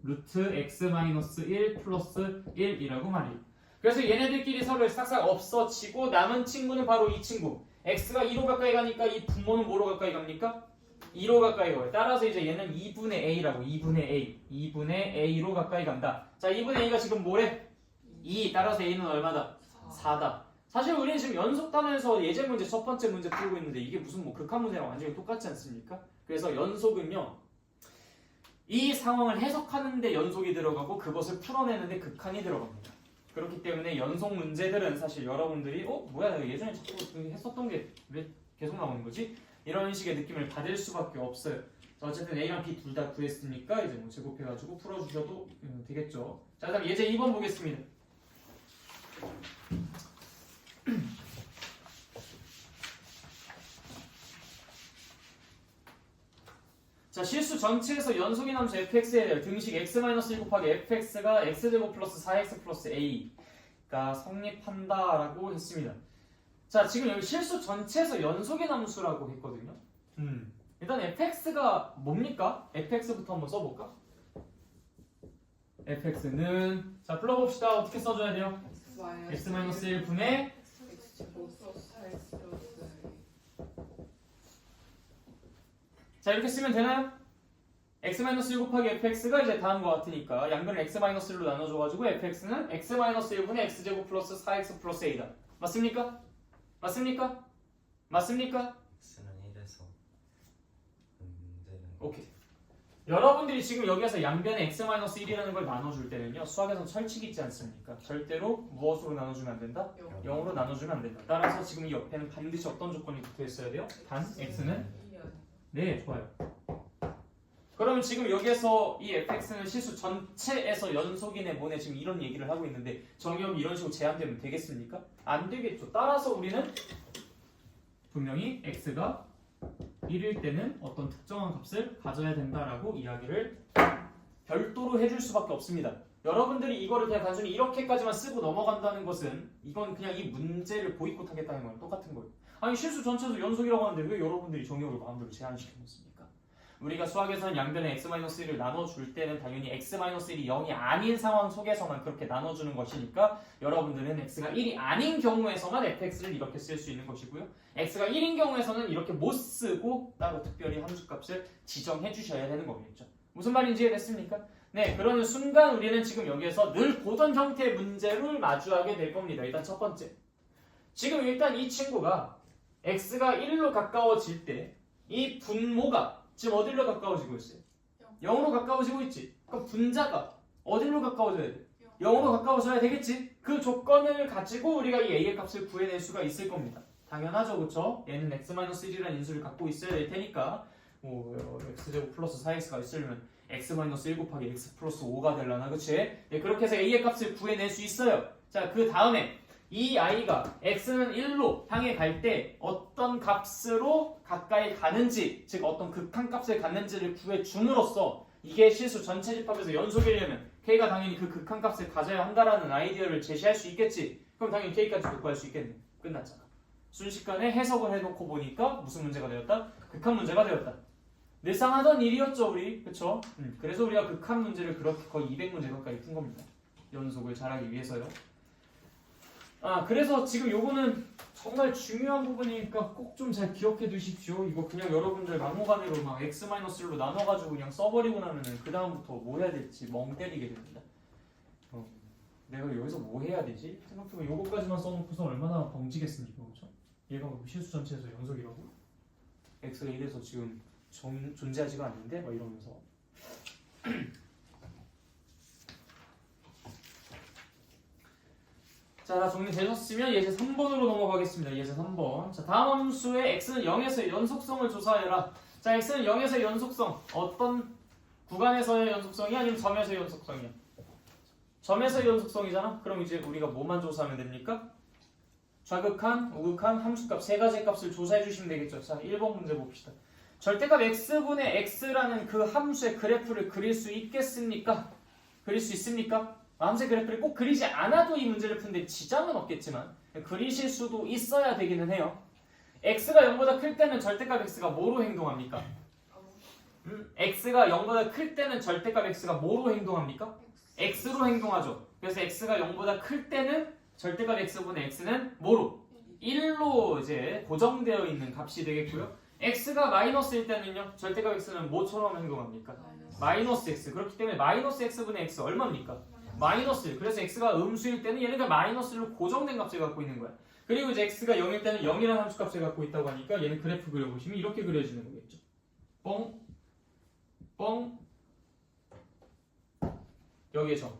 루트 x-1 플러스 1이라고 말이에요. 그래서 얘네들끼리 서로 싹싹 없어지고 남은 친구는 바로 이 친구. x가 2로 가까이 가니까 이 분모는 뭐로 가까이 갑니까? 2로 가까이 가요. 따라서 이제 얘는 2분의 a라고 2분의 a로 가까이 간다. 자, 2분의 a가 지금 뭐래? 2. 따라서 a는 얼마다? 4다. 사실 우리는 지금 연속 단원에서 예제 문제 첫 번째 문제 풀고 있는데 이게 무슨 뭐 극한 문제랑 완전히 똑같지 않습니까? 그래서 연속은요. 이 상황을 해석하는데 연속이 들어가고 그것을 풀어내는데 극한이 들어갑니다. 그렇기 때문에 연속 문제들은 사실 여러분들이 뭐야 내가 예전에 자꾸 했었던 게 왜 계속 나오는 거지? 이런 식의 느낌을 받을 수밖에 없어요. 자, 어쨌든 A랑 B 둘 다 구했으니까 이제 뭐 제곱해가지고 풀어주셔도 되겠죠. 자, 그다음 예제 2번 보겠습니다. 자, 실수 전체에서 연속인 함수 fx에 대해 등식 x-1 곱하기 fx가 x제곱 플러스 4x 플러스 a가 성립한다라고 했습니다. 자, 지금 여기 실수 전체에서 연속인 함수라고 했거든요. 일단 fx가 뭡니까? fx부터 한번 써볼까? fx는 자, 불러봅시다. 어떻게 써줘야 돼요? x-1분의 자, 이렇게 쓰면 되나요? x-1 곱하기 fx가 이제 다음과 같으니까 양변을 x-1로 나눠줘가지고 fx는 x-1분의 x제곱 플러스 4x 플러스 a다. 맞습니까? 맞습니까? 맞습니까? x는 1에서 문제는 오케이. 여러분들이 지금 여기에서 양변에 x-1이라는 걸 나눠줄 때는요. 수학에서는 철칙이 있지 않습니까? 절대로 무엇으로 나눠주면 안 된다? 0으로 나눠주면 안 된다. 따라서 지금 이 옆에는 반드시 어떤 조건이 붙어 있어야 돼요? 단 x는 네, 좋아요. 그러면 지금 여기에서 이 fx는 실수 전체에서 연속인의 뭐네 지금 이런 얘기를 하고 있는데 정의역이 이런 식으로 제한되면 되겠습니까? 안 되겠죠. 따라서 우리는 분명히 x가 1일 때는 어떤 특정한 값을 가져야 된다라고 이야기를 별도로 해줄 수밖에 없습니다. 여러분들이 이거를 그냥 단순히 이렇게까지만 쓰고 넘어간다는 것은 이건 그냥 이 문제를 보이콧하겠다는 거랑 똑같은 거예요. 아니 실수 전체에서 연속이라고 하는데 왜 여러분들이 정의역을 마음대로 제한시켜 놓습니까? 우리가 수학에서는 양변에 x-1을 나눠줄 때는 당연히 x-1이 0이 아닌 상황 속에서만 그렇게 나눠주는 것이니까 여러분들은 x가 1이 아닌 경우에서만 fx를 이렇게 쓸 수 있는 것이고요. x가 1인 경우에서는 이렇게 못 쓰고 따로 특별히 함수값을 지정해 주셔야 되는 거겠죠. 무슨 말인지 이해됐습니까? 네, 그러는 순간 우리는 지금 여기에서 늘 보던 형태의 문제를 마주하게 될 겁니다. 일단 첫 번째. 지금 일단 이 친구가 x가 1로 가까워질 때 이 분모가 지금 어디로 가까워지고 있어요? 0으로 가까워지고 있지. 그럼 분자가 어디로 가까워져야 돼? 0으로 가까워져야 되겠지. 그 조건을 가지고 우리가 이 a의 값을 구해낼 수가 있을 겁니다. 당연하죠, 그렇죠? 얘는 x-1이라는 인수를 갖고 있어야 될 테니까 x제곱 플러스 4x가 있으려면 x-1 곱하기 x 플러스 5가 되려나, 그치? 네, 그렇게 해서 a의 값을 구해낼 수 있어요. 자, 그 다음에 이 i가 x는 1로 향해 갈 때 어떤 값으로 가까이 가는지, 즉 어떤 극한값을 갖는지를 구해줌으로써 이게 실수 전체 집합에서 연속이려면 k가 당연히 그 극한값을 가져야 한다라는 아이디어를 제시할 수 있겠지. 그럼 당연히 k까지 구할 수 있겠네. 끝났잖아. 순식간에 해석을 해놓고 보니까 무슨 문제가 되었다? 극한 문제가 되었다. 늘상 하던 일이었죠, 우리. 그쵸? 그래서 우리가 극한 문제를 그렇게 거의 200문제 가까이 푼 겁니다. 연속을 잘하기 위해서요. 그래서 지금 요거는 정말 중요한 부분이니까 꼭 좀 잘 기억해 두십시오. 이거 그냥 여러분들 막무가내로 막 x-1로 나눠가지고 그냥 써버리고 나면은 그 다음부터 뭐 해야 될지 멍 때리게 됩니다. 내가 여기서 뭐 해야 되지? 생각해보면 요거까지만 써놓고서 얼마나 벙지겠습니까, 그렇죠? 얘가 실수 전체에서 연속이라고? x가 이래서 지금 존재하지가 않는데 막 이러면서 자, 정리되셨으면 예제 3번으로 넘어가겠습니다. 예제 3번. 자, 다음 함수의 x는 0에서 연속성을 조사해라. 자, x는 0에서 연속성. 어떤 구간에서의 연속성이 아니면 점에서의 연속성이야? 점에서의 연속성이잖아. 그럼 이제 우리가 뭐만 조사하면 됩니까? 좌극한, 우극한, 함수값 세 가지 값을 조사해 주시면 되겠죠. 자, 1번 문제 봅시다. 절대값 x분의 x라는 그 함수의 그래프를 그릴 수 있겠습니까? 그릴 수 있습니까? 함수의 그래프를 꼭 그리지 않아도 이 문제를 푸는데 지장은 없겠지만 그리실 수도 있어야 되기는 해요. x가 0보다 클 때는 절대값 x가 뭐로 행동합니까? x가 0보다 클 때는 절대값 x가 뭐로 행동합니까? x로 행동하죠. 그래서 x가 0보다 클 때는 절대값 x분의 x는 뭐로? 1로 이제 고정되어 있는 값이 되겠고요. x가 마이너스일 때는요. 절대값 x는 뭐처럼 행동합니까? 마이너스 x. 그렇기 때문에 마이너스 x분의 x 얼마입니까? 마이너스. 그래서 x가 음수일 때는 얘네가 마이너스로 고정된 값을 갖고 있는 거야. 그리고 이제 x가 0일 때는 0이라는 함수값을 갖고 있다고 하니까 얘는 그래프 그려보시면 이렇게 그려지는 거겠죠. 뻥, 뻥, 여기에 점.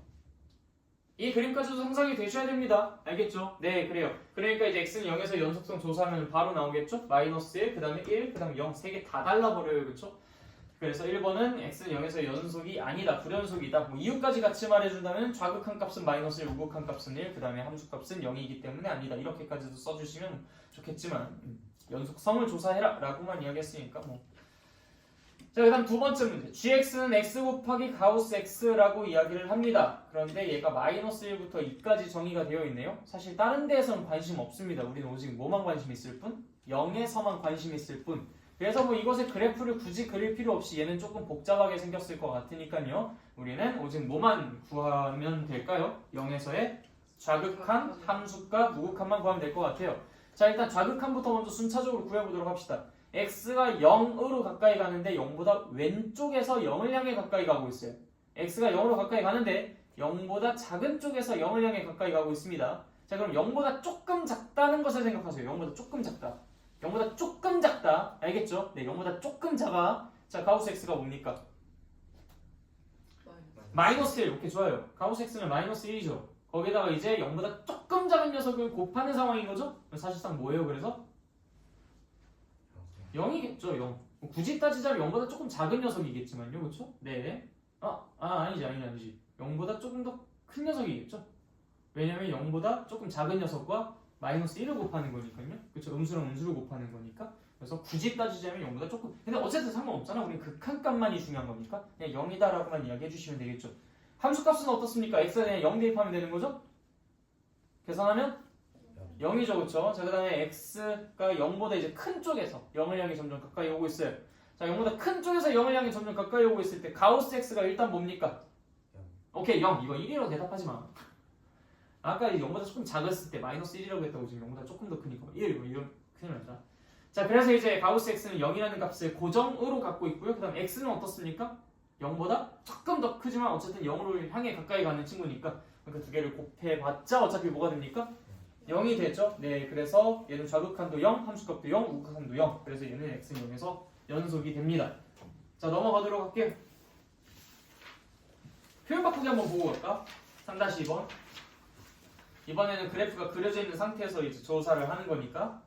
이 그림까지도 상상이 되셔야 됩니다. 알겠죠? 네, 그래요. 그러니까 이제 x는 0에서 연속성 조사하면 바로 나오겠죠? 마이너스 1, 그 다음에 1, 그 다음에 0, 세 개 다 달라버려요. 그렇죠? 그래서 1번은 x는 0에서 연속이 아니다, 불연속이다. 뭐 이유까지 같이 말해준다면 좌극한 값은 마이너스 1, 우극한 값은 1, 그 다음에 함수값은 0이기 때문에 아니다. 이렇게까지도 써주시면 좋겠지만 연속성을 조사해라 라고만 이야기했으니까 뭐. 자, 그 다음 두 번째 문제. gx는 x 곱하기 가우스 x라고 이야기를 합니다. 그런데 얘가 마이너스 1부터 2까지 정의가 되어 있네요. 사실 다른 데에서는 관심 없습니다. 우리는 오직 뭐만 관심 있을 뿐? 0에서만 관심 있을 뿐. 그래서 뭐 이것의 그래프를 굳이 그릴 필요 없이 얘는 조금 복잡하게 생겼을 것 같으니까요. 우리는 오직 뭐만 구하면 될까요? 0에서의 좌극한, 함수값, 우극한만 구하면 될 것 같아요. 자, 일단 좌극한부터 먼저 순차적으로 구해보도록 합시다. x가 0으로 가까이 가는데 0보다 왼쪽에서 0을 향해 가까이 가고 있어요. x가 0으로 가까이 가는데 0보다 작은 쪽에서 0을 향해 가까이 가고 있습니다. 자, 그럼 0보다 조금 작다는 것을 생각하세요. 0보다 조금 작다. 0보다 조금 작다. 알겠죠? 네, 0보다 조금 작아. 자, 가우스 x가 뭡니까? 마이너스 1. 오케이, 좋아요. 가우스 x는 마이너스 1이죠. 거기다가 이제 0보다 조금 작은 녀석을 곱하는 상황인 거죠? 사실상 뭐예요, 그래서? 0이겠죠, 0. 굳이 따지자면 0보다 조금 작은 녀석이겠지만요, 그렇죠? 네. 아니지. 0보다 조금 더 큰 녀석이겠죠? 왜냐면 0보다 조금 작은 녀석과 마이너스 1을 곱하는 거니까요. 그렇죠? 음수랑 음수를 곱하는 거니까. 그래서 굳이 따지자면 0보다 조금. 근데 어쨌든 상관없잖아. 우리 극한값만이 중요한 거니까. 그냥 0이다라고만 이야기해 주시면 되겠죠. 함수값은 어떻습니까? x에 그냥 0 대입하면 되는 거죠? 계산하면 0이죠, 그렇죠? 자, 그 다음에 x가 0보다 이제 큰 쪽에서 0을 향해 점점 가까이 오고 있어요. 자, 0보다 큰 쪽에서 0을 향해 점점 가까이 오고 있을 때 가우스 x가 일단 뭡니까? 0. 오케이, 0. 이거 1이라고 대답하지 마. 아까 0보다 조금 작았을 때 마이너스 1이라고 했다고 지금 0보다 조금 더 크니까 1, 뭐 이런 큰일 났다. 자, 그래서 이제 가우스 x는 0이라는 값을 고정으로 갖고 있고요. 그 다음 x는 어떻습니까? 0보다 조금 더 크지만 어쨌든 0으로 향해 가까이 가는 친구니까 그러니까 두 개를 곱해봤자 어차피 뭐가 됩니까? 0이 되죠? 네, 그래서 얘는 좌극한도 0, 함수값도 0, 우극한도 0. 그래서 얘는 x는 0에서 연속이 됩니다. 자, 넘어가도록 할게요. 표현 바꾸기 한번 보고 갈까? 3-2번. 이번에는 그래프가 그려져 있는 상태에서 이제 조사를 하는 거니까.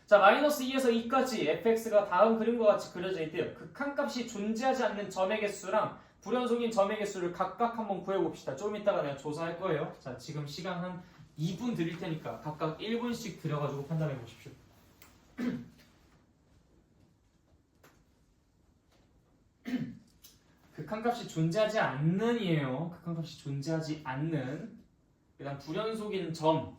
자, 마이너스 2에서 2까지 fx가 다음 그림과 같이 그려져 있대요. 극한값이 존재하지 않는 점의 개수랑 불연속인 점의 개수를 각각 한번 구해봅시다. 좀 이따가 내가 조사할 거예요. 자, 지금 시간 한 2분 드릴 테니까 각각 1분씩 들여가지고 판단해 보십시오. 극한값이 존재하지 않는 이에요. 극한값이 존재하지 않는. 그 다음 불연속인 점.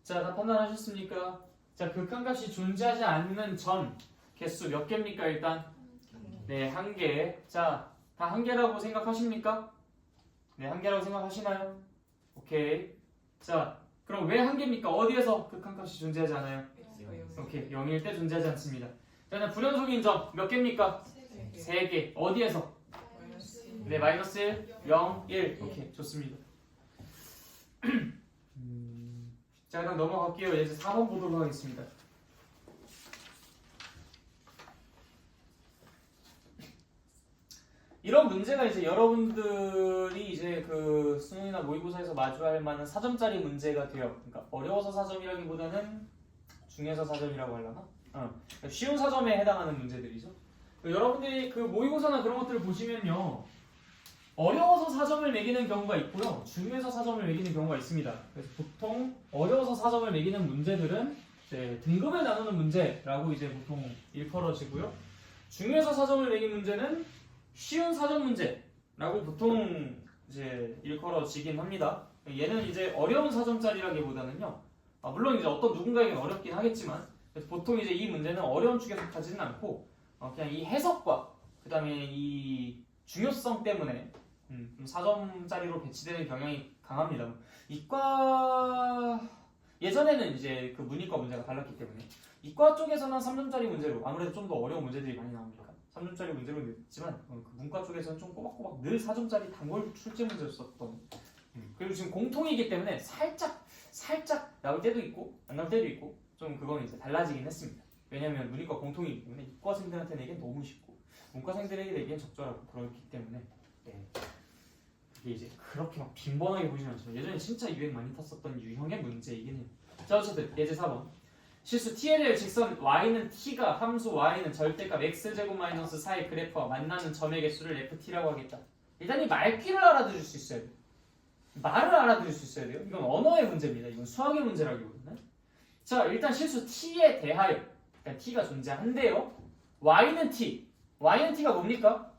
자, 다 판단하셨습니까? 자, 극한값이 존재하지 않는 점 개수 몇 개입니까 일단? 네, 한 개. 자, 다 한 개라고 생각하십니까? 네, 한 개라고 생각하시나요? 오케이. 자, 그럼 왜 한 개입니까? 어디에서 극한값이 존재하지 않아요? 오케이, 0일 때 존재하지 않습니다. 자, 그다음 불연속인 점 몇 개입니까? 세 개. 어디에서? 네, 마이너스 1, 0, 1. 오케이, 좋습니다. 자, 그럼 넘어갈게요. 이제 4번 보도록 하겠습니다. 이런 문제가 이제 여러분들이 이제 그 수능이나 모의고사에서 마주할 만한 4점짜리 문제가 돼요. 그러니까 어려워서 4점이라기보다는 중에서 4점이라고 하려나? 쉬운 4점에 해당하는 문제들이죠. 여러분들이 그 모의고사나 그런 것들을 보시면요, 어려워서 4점을 매기는 경우가 있고요, 중에서 4점을 매기는 경우가 있습니다. 그래서 보통 어려워서 4점을 매기는 문제들은 이제 등급을 나누는 문제라고 이제 보통 일컬어지고요, 중에서 4점을 매긴 문제는 쉬운 4점 문제라고 보통 이제 일컬어지긴 합니다. 얘는 이제 어려운 4점짜리라기보다는요, 물론 이제 어떤 누군가에게는 어렵긴 하겠지만, 그래서 보통 이제 이 문제는 어려운 축에 속하지는 않고 그냥 이 해석과 그 다음에 이 중요성 때문에 4점짜리로 배치되는 경향이 강합니다. 이과 예전에는 이제 그 문이과 문제가 달랐기 때문에 이과 쪽에서는 3점짜리 문제로 아무래도 좀 더 어려운 문제들이 많이 나오니까 3점짜리 문제로 냈지만 그 문과 쪽에서는 좀 꼬박꼬박 늘 4점짜리 단골 출제 문제였었던. 그리고 지금 공통이기 때문에 살짝 나올 때도 있고 안 나올 때도 있고 좀 그건 이제 달라지긴 했습니다. 왜냐하면 문이과 공통이기 때문에 이과생들한테 내기엔 너무 쉽고 문과생들에게 내기엔 적절하고 그렇기 때문에 이게 이제 그렇게 막 빈번하게 보시면 않지만 예전에 진짜 유행 많이 탔었던 유형의 문제이긴 해요. 자, 어쨌든 예제 4번. 실수 TLL 직선 y는 t가 함수 y는 절대값 x제곱 마이너스 4의 그래프와 만나는 점의 개수를 ft라고 하겠다. 일단 이 말귀를 알아들을 수 있어야 돼요. 말을 알아들을 수 있어야 돼요. 이건 언어의 문제입니다. 이건 수학의 문제라기보다는. 자, 일단 실수 t에 대하여 일단 t가 존재한대요. y는 t. y는 t가 뭡니까?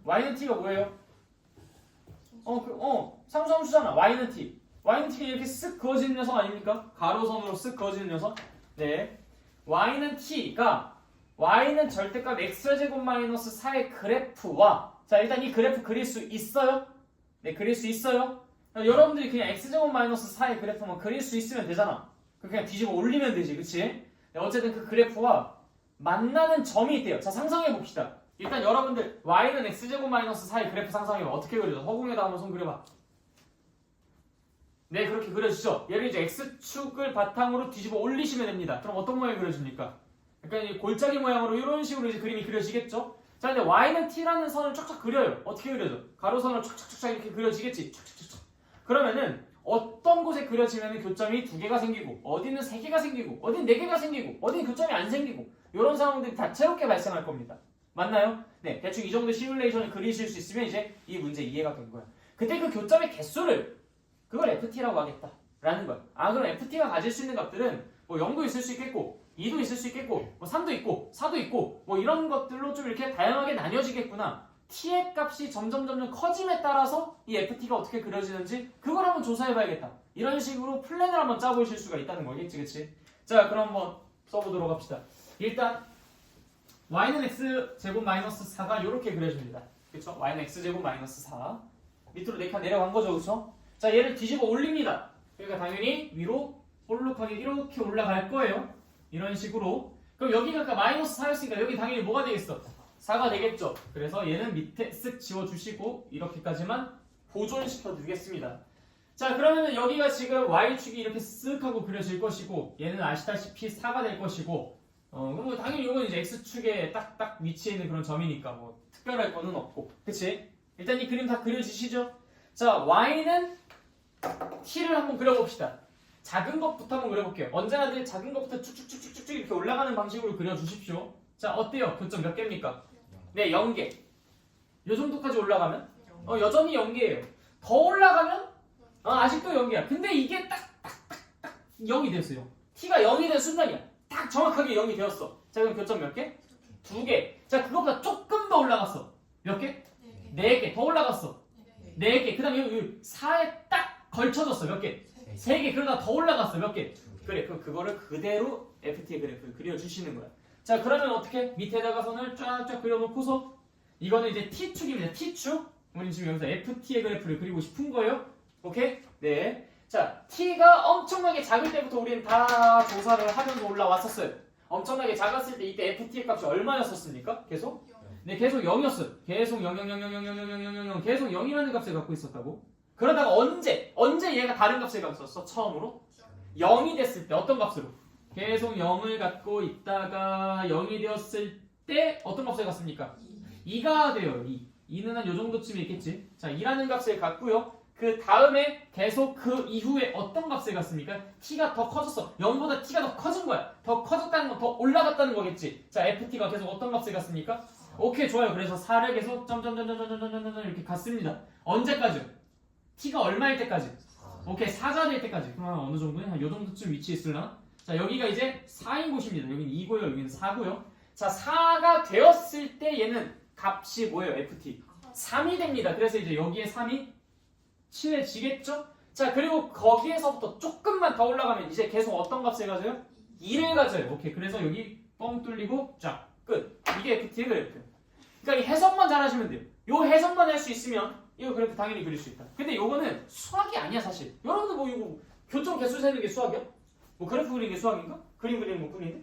y는 t가 뭐예요? 상수함수잖아. y는 t. y는 t가 이렇게 쓱 그어지는 녀석 아닙니까? 가로선으로 쓱 그어지는 녀석. 네. y는 t가 y는 절대값 x제곱 마이너스 4의 그래프와, 자, 일단 이 그래프 그릴 수 있어요? 네, 그릴 수 있어요. 여러분들이 그냥 x제곱 마이너스 4의 그래프만 그릴 수 있으면 되잖아. 그냥 뒤집어 올리면 되지, 그치? 네, 어쨌든 그 그래프와 만나는 점이 있대요. 자, 상상해 봅시다. 일단 여러분들 y는 x제곱 마이너스 4의 그래프 상상해봐. 어떻게 그려져? 허공에다 한번 손 그려봐. 네, 그렇게 그려지죠. 얘를 이제 x축을 바탕으로 뒤집어 올리시면 됩니다. 그럼 어떤 모양이 그려집니까? 약간 이 골짜기 모양으로 이런 식으로 이제 그림이 그려지겠죠? 자, 근데 y는 t라는 선을 쫙쫙 그려요. 어떻게 그려져? 가로선을 쫙쫙쫙 이렇게 그려지겠지? 쫙쫙쫙. 그러면은 어떤 곳에 그려지면 교점이 2개가 생기고, 어디는 3개가 생기고, 어디는 4개가 생기고, 어디는 교점이 안 생기고, 이런 상황들이 다채롭게 발생할 겁니다. 맞나요? 네, 대충 이 정도 시뮬레이션을 그리실 수 있으면 이제 이 문제 이해가 된 거야. 그때 그 교점의 개수를 그걸 ft라고 하겠다라는 거야. 그럼 ft가 가질 수 있는 값들은 뭐 0도 있을 수 있겠고, 2도 있을 수 있겠고, 뭐 3도 있고, 4도 있고, 뭐 이런 것들로 좀 이렇게 다양하게 나뉘어지겠구나. t의 값이 점점 커짐에 따라서 이 ft가 어떻게 그려지는지 그걸 한번 조사해봐야겠다. 이런 식으로 플랜을 한번 짜보실 수가 있다는 거겠지, 그치? 자, 그럼 한번 써보도록 합시다. 일단 y는 x제곱 마이너스 4가 이렇게 그려집니다. 그쵸? y는 x제곱 마이너스 4 밑으로 4칸 내려간 거죠, 그쵸? 자, 얘를 뒤집어 올립니다. 그러니까 당연히 위로 볼록하게 이렇게 올라갈 거예요. 이런 식으로. 그럼 여기가 아까 마이너스 4였으니까 여기 당연히 뭐가 되겠어? 4가 되겠죠. 그래서 얘는 밑에 쓱 지워주시고 이렇게까지만 보존시켜 두겠습니다. 자, 그러면은 여기가 지금 y축이 이렇게 쓱 하고 그려질 것이고, 얘는 아시다시피 4가 될 것이고, 그럼 뭐 당연히 이건 이제 x축에 딱딱 위치해 있는 그런 점이니까 뭐 특별할 거는 없고, 그치? 일단 이 그림 다 그려지시죠? 자, y는 t를 한번 그려봅시다. 작은 것부터 한번 그려볼게요. 언제나 늘 작은 것부터 쭉쭉쭉쭉쭉 이렇게 올라가는 방식으로 그려주십시오. 자, 어때요? 교점 몇 개입니까? 네, 0개. 요 정도까지 올라가면 여전히 0개예요. 더 올라가면 아직도 0개야. 근데 이게 딱 0이 됐어요. t가 0이 된 순간이야. 딱 정확하게 0이 되었어. 자, 그럼 교점 몇 개? 2개. 자, 그것보다 조금 더 올라갔어. 몇 개? 4개. 더 올라갔어. 4개. 그 다음에 여기 4에 딱 걸쳐졌어. 몇 개? 3개. 그러다 더 올라갔어. 몇 개? 2개. 그래. 그럼 그거를 그대로 FT의 그래프를 그려주시는 거야. 자, 그러면 어떻게? 밑에다가 선을 쫙쫙 그려놓고서 이거는 이제 T축입니다. T축. 우리 지금 여기서 FT의 그래프를 그리고 싶은 거예요. 오케이? 네. 자, T가 엄청나게 작을 때부터 우리는 다 조사를 하면서 올라왔었어요. 엄청나게 작았을 때 이때 FT의 값이 얼마였었습니까? 계속? 네, 계속 0이었어요. 계속 0, 0, 0, 0, 0, 0, 0, 0, 0, 0, 0, 계속 0이라는 값을 갖고 있었다고. 그러다가 언제 얘가 다른 값을 갖고 있었어? 처음으로? 0이 됐을 때 어떤 값으로? 계속 0을 갖고 있다가 0이 되었을 때 어떤 값을 갖습니까? 2가 돼요. 2는 한 요 정도쯤 있겠지. 자, 2라는 값을 갖고요. 그 다음에 계속 그 이후에 어떤 값을 갖습니까? t가 더 커졌어. 0보다 t가 더 커진 거야. 더 커졌다는 건 더 올라갔다는 거겠지. 자, ft가 계속 어떤 값을 갖습니까? 오케이, 좋아요. 그래서 4를 계속 점점점점점점점 이렇게 갔습니다. 언제까지요? t가 얼마일 때까지? 오케이, 4가 될 때까지. 그럼 어느 정도냐? 한 요 정도쯤 위치에 있으려나? 자, 여기가 이제 4인 곳입니다. 여기는 2고요. 여기는 4고요. 자, 4가 되었을 때 얘는 값이 뭐예요? ft 3이 됩니다. 그래서 이제 여기에 3이 칠해지겠죠? 자, 그리고 거기에서부터 조금만 더 올라가면 이제 계속 어떤 값을 가져요? 2를 가져요. 오케이, 그래서 여기 뻥 뚫리고 쫙 끝. 이게 FT의 그래프. 그러니까 이 해석만 잘하시면 돼요. 요 해석만 할 수 있으면 이거 그래프 당연히 그릴 수 있다. 근데 요거는 수학이 아니야 사실. 여러분들 뭐 이거 교점 개수 세는 게 수학이야? 뭐 그래프 그리는 게 수학인가? 그림 그리는 거 뿐인데?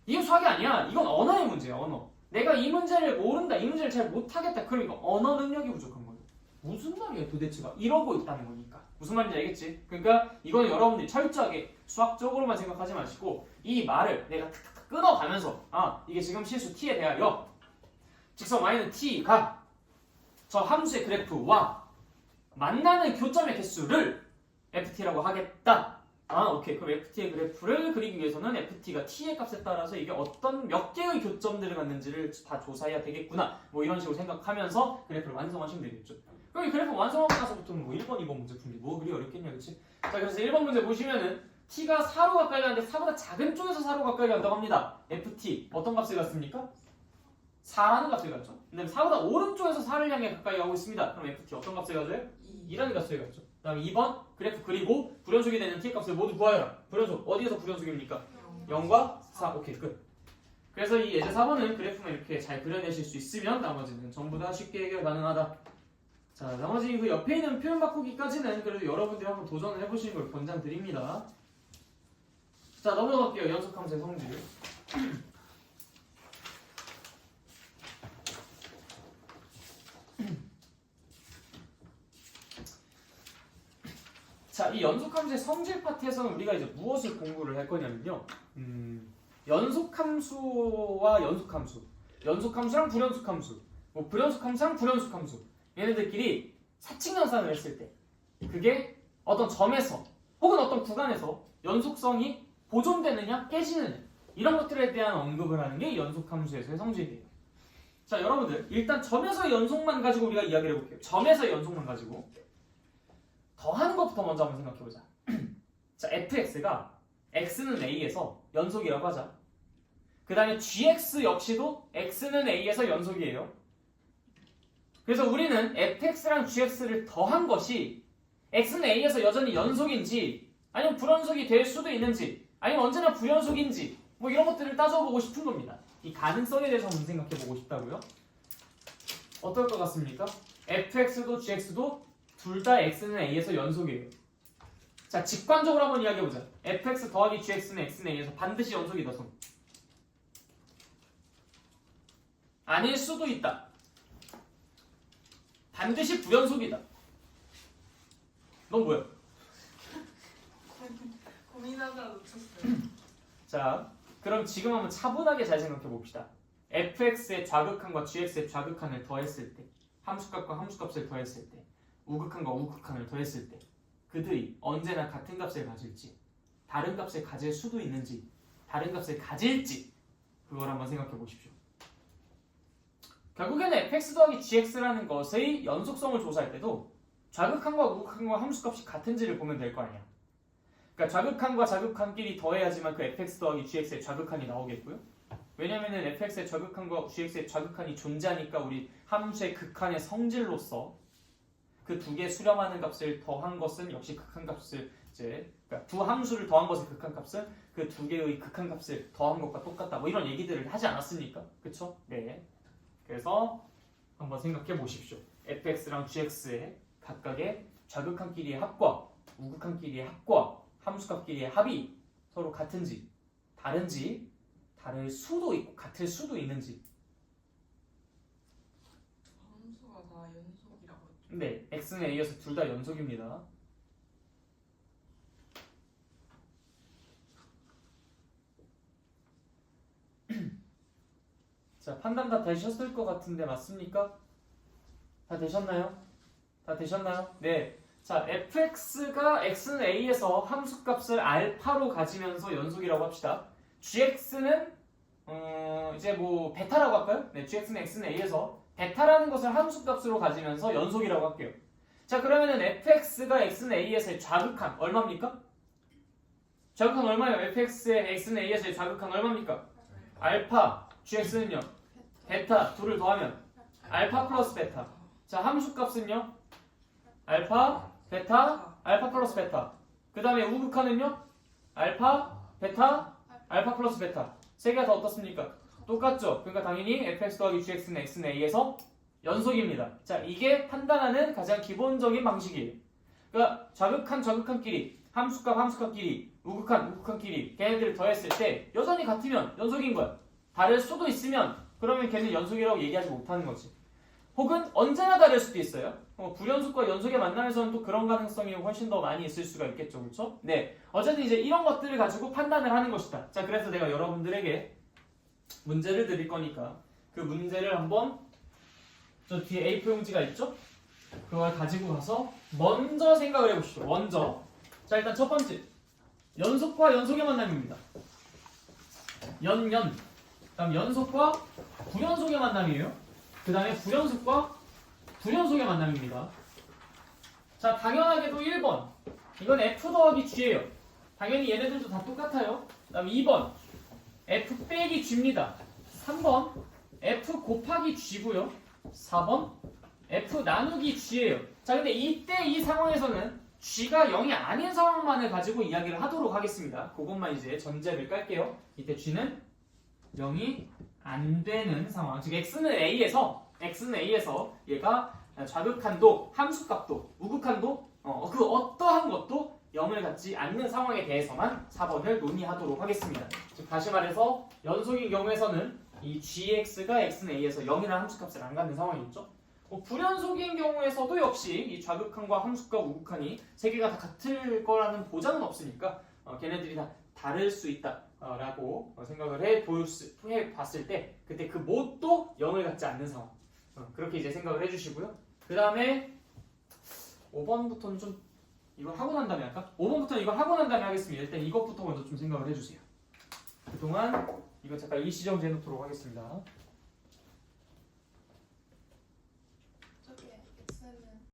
이건 수학이 아니야. 이건 언어의 문제야. 언어. 내가 이 문제를 모른다. 이 문제를 잘 못하겠다. 그러니까 언어 능력이 부족한 거예요. 무슨 말이야 도대체가? 이러고 있다는 거니까. 무슨 말인지 알겠지? 그러니까 이거는 여러분들이 철저하게 수학적으로만 생각하지 마시고 이 말을 내가 탁탁탁 끊어가면서 이게 지금 실수 t에 대하여 직선 y는 t가 저 함수의 그래프와 만나는 교점의 개수를 ft라고 하겠다. 오케이. 그럼 ft의 그래프를 그리기 위해서는 ft가 t의 값에 따라서 이게 어떤 몇 개의 교점들을 갖는지를 다 조사해야 되겠구나. 뭐 이런 식으로 생각하면서 그래프를 완성하시면 되겠죠. 그럼 이 그래프 완성하고 나서부터는 뭐 1번, 2번 문제 풀기 뭐 그리 어렵겠냐, 그치? 자, 그래서 1번 문제 보시면은 t가 4로 가까이 가는데 4보다 작은 쪽에서 4로 가까이 간다고 합니다. ft 어떤 값을 갖습니까? 4라는 값을 갖죠. 근데 4보다 오른쪽에서 4를 향해 가까이 가고 있습니다. 그럼 ft 어떤 값을 가져요? 2라는 값을 갖죠. 그 다음에 2번 그래프 그리고 불연속이 되는 t의 값을 모두 구하여라. 불연속 어디에서 불연속입니까? 0과 4. 오케이, 끝. 그래서 이 예제 4번은 그래프만 이렇게 잘 그려내실 수 있으면 나머지는 전부 다 쉽게 해결 가능하다. 자, 나머지 그 옆에 있는 표현 바꾸기까지는 그래도 여러분들이 한번 도전을 해보시는 걸 권장드립니다. 자, 넘어갈게요. 연속함수의 성질. 자, 이 연속함수의 성질 파트에서는 우리가 이제 무엇을 공부를 할 거냐면요. 연속함수와 연속함수, 연속함수랑 불연속함수, 뭐 불연속함수랑 불연속함수, 얘네들끼리 사칙연산을 했을 때 그게 어떤 점에서 혹은 어떤 구간에서 연속성이 보존되느냐 깨지느냐 이런 것들에 대한 언급을 하는 게 연속함수에서의 성질이에요. 자, 여러분들 일단 점에서의 연속만 가지고 우리가 이야기를 해볼게요. 점에서의 연속만 가지고 더하는 것부터 먼저 한번 생각해보자. 자, fx가 x는 a에서 연속이라고 하자. 그 다음에 gx 역시도 x는 a에서 연속이에요. 그래서 우리는 fx랑 gx를 더한 것이 x는 a에서 여전히 연속인지 아니면 불연속이 될 수도 있는지 아니면 언제나 불연속인지 뭐 이런 것들을 따져보고 싶은 겁니다. 이 가능성에 대해서 한번 생각해보고 싶다고요. 어떨 것 같습니까? fx도 gx도 둘 다 x는 a에서 연속이에요. 자, 직관적으로 한번 이야기해보자. fx 더하기 gx는 x는 a에서 반드시 연속이다. 손. 아닐 수도 있다. 반드시 불연속이다. 넌 뭐야? 고민하다 놓쳤어요. 자, 그럼 지금 한번 차분하게 잘 생각해봅시다. fx의 좌극한과 gx의 좌극한을 더했을 때 함수값과 함수값을 더했을 때 우극한과 우극한을 더했을 때 그들이 언제나 같은 값을 가질지 다른 값을 가질 수도 있는지 다른 값을 가질지 그걸 한번 생각해 보십시오. 결국에는 fx 더하기 gx라는 것의 연속성을 조사할 때도 좌극한과 우극한과 함수값이 같은지를 보면 될 거 아니야. 그러니까 좌극한과 좌극한끼리 더해야지만 그 fx 더하기 gx의 좌극한이 나오겠고요. 왜냐면은 fx의 좌극한과 gx의 좌극한이 존재하니까 우리 함수의 극한의 성질로서 그 두 개 수렴하는 값을 더한 것은 역시 극한값을 이제 그러니까 두 함수를 더한 것의 극한값은 그 두 개의 극한값을 더한 것과 똑같다. 뭐 이런 얘기들을 하지 않았습니까? 그쵸? 네. 그래서 한번 생각해 보십시오. fx랑 gx의 각각의 좌극한끼리의 합과 우극한끼리의 합과 함수값끼리의 합이 서로 같은지 다른지 다를 수도 있고 같을 수도 있는지. 함수가 다 연속이라고 했죠. 네, x는 a여서 둘 다 연속입니다. 자, 판단 다 되셨을 것 같은데 맞습니까? 다 되셨나요? 다 되셨나요? 네. 자, fx가 x는 a에서 함수값을 알파로 가지면서 연속이라고 합시다. gx는 이제 뭐 베타라고 할까요? 네, gx는 x는 a에서 베타라는 것을 함수값으로 가지면서 연속이라고 할게요. 자, 그러면은 fx가 x는 a에서의 좌극한 얼마입니까? 좌극한 얼마예요? fx의 x는 a에서의 좌극한 얼마입니까? 알파, gx는요? 베타, 둘을 더하면 알파 플러스 베타. 자, 함수값은요? 알파, 베타, 알파 플러스 베타. 그 다음에 우극한은요? 알파, 베타, 알파 플러스 베타. 세 개가 다 어떻습니까? 똑같죠? 그러니까 당연히 fx 더하기 gx는 x는 a에서 연속입니다. 자, 이게 판단하는 가장 기본적인 방식이에요. 그러니까 좌극한끼리, 함수값끼리, 우극한끼리 걔네들을 더했을 때 여전히 같으면 연속인 거야. 다를 수도 있으면 그러면 걔는 연속이라고 얘기하지 못하는 거지. 혹은 언제나 다를 수도 있어요. 불연속과 연속의 만남에서는 또 그런 가능성이 훨씬 더 많이 있을 수가 있겠죠. 그렇죠? 네. 어쨌든 이제 이런 것들을 가지고 판단을 하는 것이다. 자, 그래서 내가 여러분들에게 문제를 드릴 거니까 그 문제를 한번 저 뒤에 A4 용지가 있죠? 그걸 가지고 가서 먼저 생각을 해보시죠. 먼저. 자, 일단 첫 번째. 연속과 연속의 만남입니다. 다음 연속과 불연속의 만남이에요. 그 다음에 불연속과 불연속의 만남입니다. 자, 당연하게도 1번. 이건 f 더하기 g예요. 당연히 얘네들도 다 똑같아요. 그 다음 2번. f 빼기 g입니다. 3번. f 곱하기 g고요. 4번. f 나누기 g예요. 자, 근데 이때 이 상황에서는 g가 0이 아닌 상황만을 가지고 이야기를 하도록 하겠습니다. 그것만 이제 전제를 깔게요. 이때 g는 0이 안 되는 상황. 즉 x는 a에서 얘가 좌극한도, 함수값도, 우극한도 그 어떠한 것도 0을 갖지 않는 상황에 대해서만 4번을 논의하도록 하겠습니다. 즉 다시 말해서 연속인 경우에서는 이 gx가 x는 a에서 0이라는 함수값을 안 갖는 상황이겠죠. 불연속인 경우에서도 역시 이 좌극한과 함수값, 우극한이 세 개가 다 같을 거라는 보장은 없으니까 걔네들이 다 다를 수 있다라고 생각을 해봤을 때 그때 그 뭣도 0을 갖지 않는 상황. 그렇게 이제 생각을 해주시고요. 그 다음에 5번부터는 좀 이걸 하고 난 다음에 할까? 5번부터는 이걸 하고 난 다음에 하겠습니다. 일단 이것부터 먼저 좀 생각을 해주세요. 그동안 이거 잠깐 일시정지 해놓도록 하겠습니다.